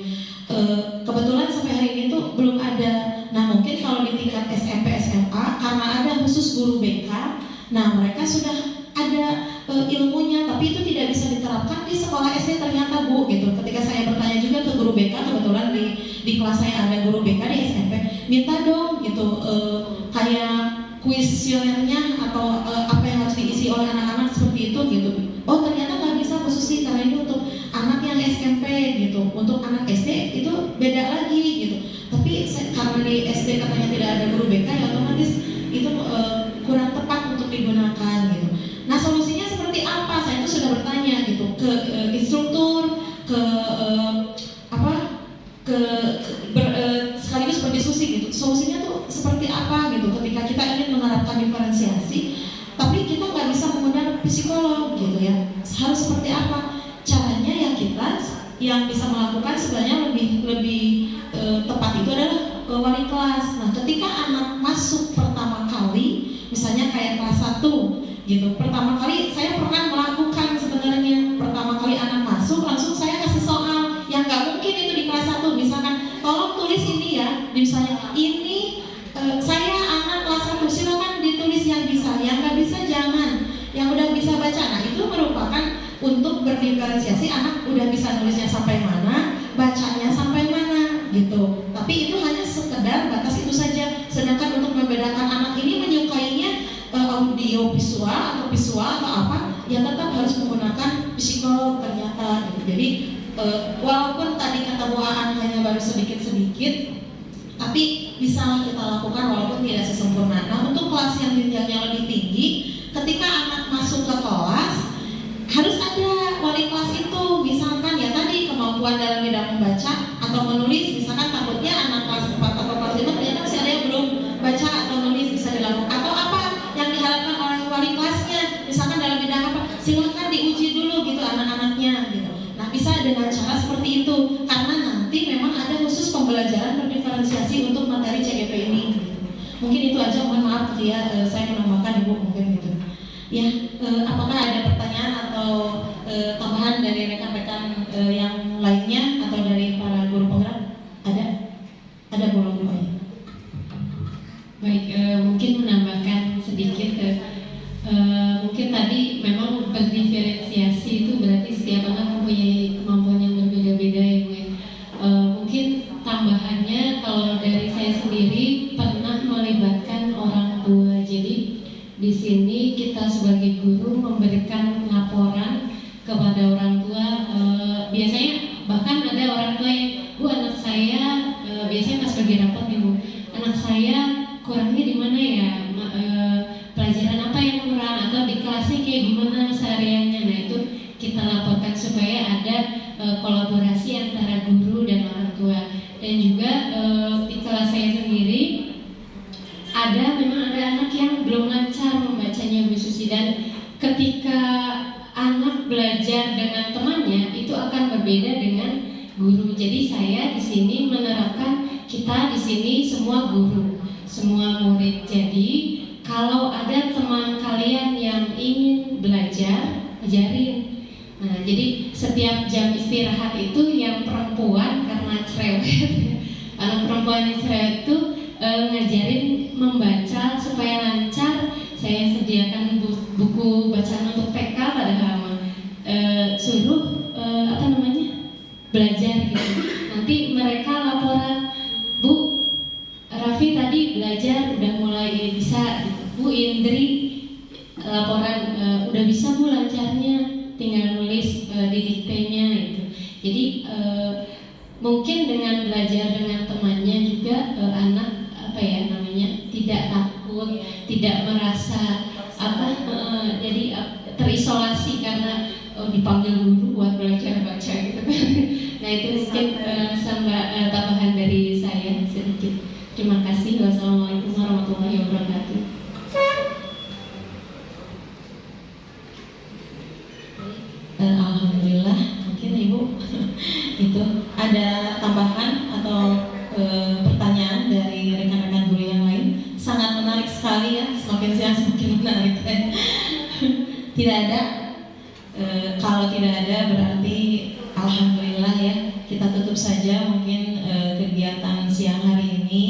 Kebetulan sampai hari ini tuh belum ada. Nah mungkin kalau di tingkat SMP SMA karena ada khusus guru BK, nah mereka sudah ada ilmunya, tapi itu tidak bisa diterapkan di sekolah SD ternyata Bu gitu. Ketika saya bertanya juga ke guru BK, kebetulan di kelas saya ada guru BK di SMP, minta dong gitu kayak kuesionernya atau apa yang harus diisi oleh anak-anak seperti itu gitu. Oh ternyata nggak bisa khusus sih, karena ini untuk anak yang SMP gitu. Untuk anak SD itu beda lagi gitu. Tapi karena di SD katanya tidak ada guru BK, ya otomatis itu kurang tepat untuk digunakan gitu. Nah solusinya seperti apa? Saya itu sudah bertanya gitu ke instruktur, sekaligus berdiskusi gitu. Solusinya tuh seperti apa gitu? Ketika kita ingin menerapkan diferensiasi, tapi kita nggak bisa mengundang psikolog gitu ya. Harus seperti apa? Caranya ya kita yang bisa melakukan sebenarnya lebih tepat itu adalah wali kelas. Nah ketika anak masuk pertama kali, misalnya kayak kelas 1 gitu, pertama kali saya pernah melakukan sebenarnya, pertama kali anak masuk langsung saya kasih soal yang nggak mungkin itu di kelas 1, misalkan tolong tulis ini ya, misalnya ini saya anak kelas 1, silakan ditulis yang bisa, yang nggak bisa jangan, yang udah bisa baca. Nah itu merupakan untuk berdiferensiasi, anak udah bisa nulisnya sampai mana, bacanya sampai mana gitu. Tapi itu hanya sekedar batas itu saja. Sedangkan untuk membedakan anak ini menyukainya audio visual atau visual atau apa, ya tetap harus menggunakan psikolog ternyata gitu. Jadi walaupun tadi kata Bu Aan hanya baru sedikit-sedikit, tapi bisa kita lakukan walaupun tidak sesempurna. Nah untuk kelas yang jenjangnya lebih tinggi, ketika anak masuk ke kelas harus ada wali kelas itu, misalkan ya tadi kemampuan dalam bidang membaca atau menulis, misalkan takutnya anak kelas 4 atau kelas 5 ternyata masih ada yang belum baca atau nulis, bisa dilakukan. Atau apa yang diharapkan oleh wali kelasnya, misalkan dalam bidang apa, silahkan diuji dulu gitu anak-anaknya gitu. Nah bisa dengan cara seperti itu, karena nanti memang ada khusus pembelajaran berdiferensiasi untuk materi CGP ini gitu. Mungkin itu aja, mohon maaf ya, saya menambahkan Ibu mungkin gitu. Ya, apakah ada pertanyaan atau tambahan dari rekan-rekan yang lainnya atau dari para guru penggerak? Ada guru ya? Baik, mungkin menambahkan sedikit. Mungkin tadi memang berdiferensiasi itu berarti setiap anak mempunyai kemampuan yang berbeda-beda ya Bu. Mungkin tambahannya kalau dari saya sendiri pernah melibatkan orang tua. Jadi di sini kita sebagai guru memberikan laporan kepada orang tua. Biasanya bahkan ada orang tua yang, Bu anak saya biasanya pas bagi rapot nih Bu, anak saya kurangnya di mana ya, pelajaran apa yang kurang atau di kelasnya kayak gimana sehariannya. Nah itu kita laporkan supaya ada kolaborasi antara guru dan orang tua. Dan juga di kelas saya sendiri memang ada anak yang belum lancar membacanya Bu Susi, dan ketika anak belajar dengan temannya itu akan berbeda dengan guru. Jadi saya di sini menerapkan, kita di sini semua guru, semua murid. Jadi kalau ada teman kalian yang ingin belajar, ajarin. Nah, jadi setiap jam istirahat itu yang perempuan karena cerewet, anak perempuan yang cerewet itu ngajarin membaca supaya lancar. Saya sediakan buku bacaan untuk TK padahal suruh belajar gitu. Nanti mereka laporan, Bu Raffi tadi belajar udah mulai bisa gitu. Bu Indri laporan udah bisa Bu lancarnya, tinggal nulis di diktenya gitu. Jadi mungkin dengan belajar dengan temannya juga anak tidak takut, tidak merasa jadi terisolasi karena dipanggil guru buat belajar baca Nah itu mungkin tambahan dari saya sedikit. Terima kasih. Wassalamualaikum warahmatullahi wabarakatuh. Alhamdulillah, mungkin Ibu itu ada tambahan atau pertanyaan dari rekan-rekan guru yang lain. Sangat menarik sekali ya, semakin siang semakin menarik. Tidak ada. Kalau tidak ada berarti alhamdulillah ya, kita tutup saja mungkin kegiatan siang hari ini.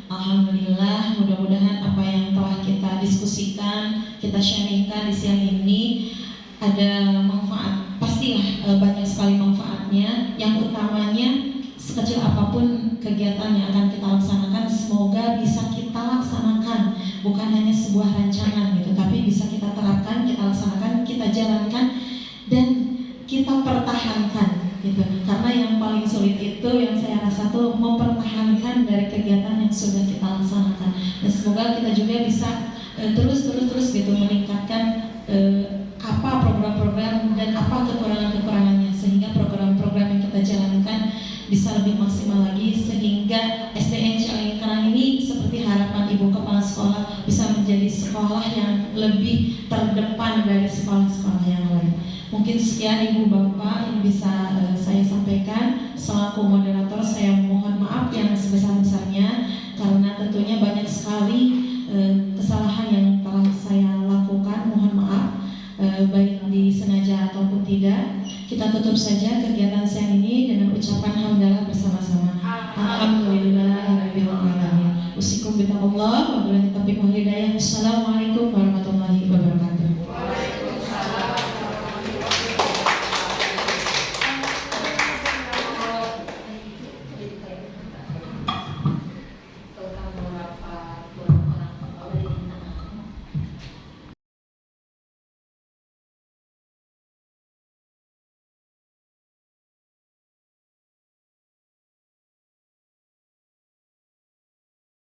Alhamdulillah, mudah-mudahan apa yang telah kita diskusikan, kita sharingkan di siang ini ada manfaat. Pastilah banyak sekali manfaatnya. Yang utamanya, sekecil apapun kegiatan yang akan kita laksanakan, semoga bisa kita laksanakan, bukan hanya sebuah rancangan gitu, tapi bisa kita terapkan, kita laksanakan, kita jalankan, dan kita pertahankan gitu. Karena yang paling sulit itu yang saya rasa tuh mempertahankan dari kegiatan yang sudah kita laksanakan. Dan semoga kita juga bisa terus gitu meningkatkan apa program-program dan apa kekurangan-kekurangannya, sehingga program-program yang kita jalankan bisa lebih maksimal lagi, sehingga SDN Cilengkrang ini seperti harapan Ibu Kepala Sekolah bisa menjadi sekolah yang lebih terdepan dari sekolah-sekolah yang lain. Mungkin sekian Ibu Bapak yang bisa saya sampaikan. Selaku moderator saya mohon maaf yang sebesar-besarnya, karena tentunya banyak sekali kesalahan yang telah saya lakukan. Mohon maaf, baik disengaja ataupun tidak. Kita tutup saja kegiatan siang ini dengan ucapan hamdalah bersama-sama. Alhamdulillahirabbil alamin. Usikum bitaqwallah wa billahi taufiq wal hidayah. Assalamualaikum warahmatullahi wabarakatuh.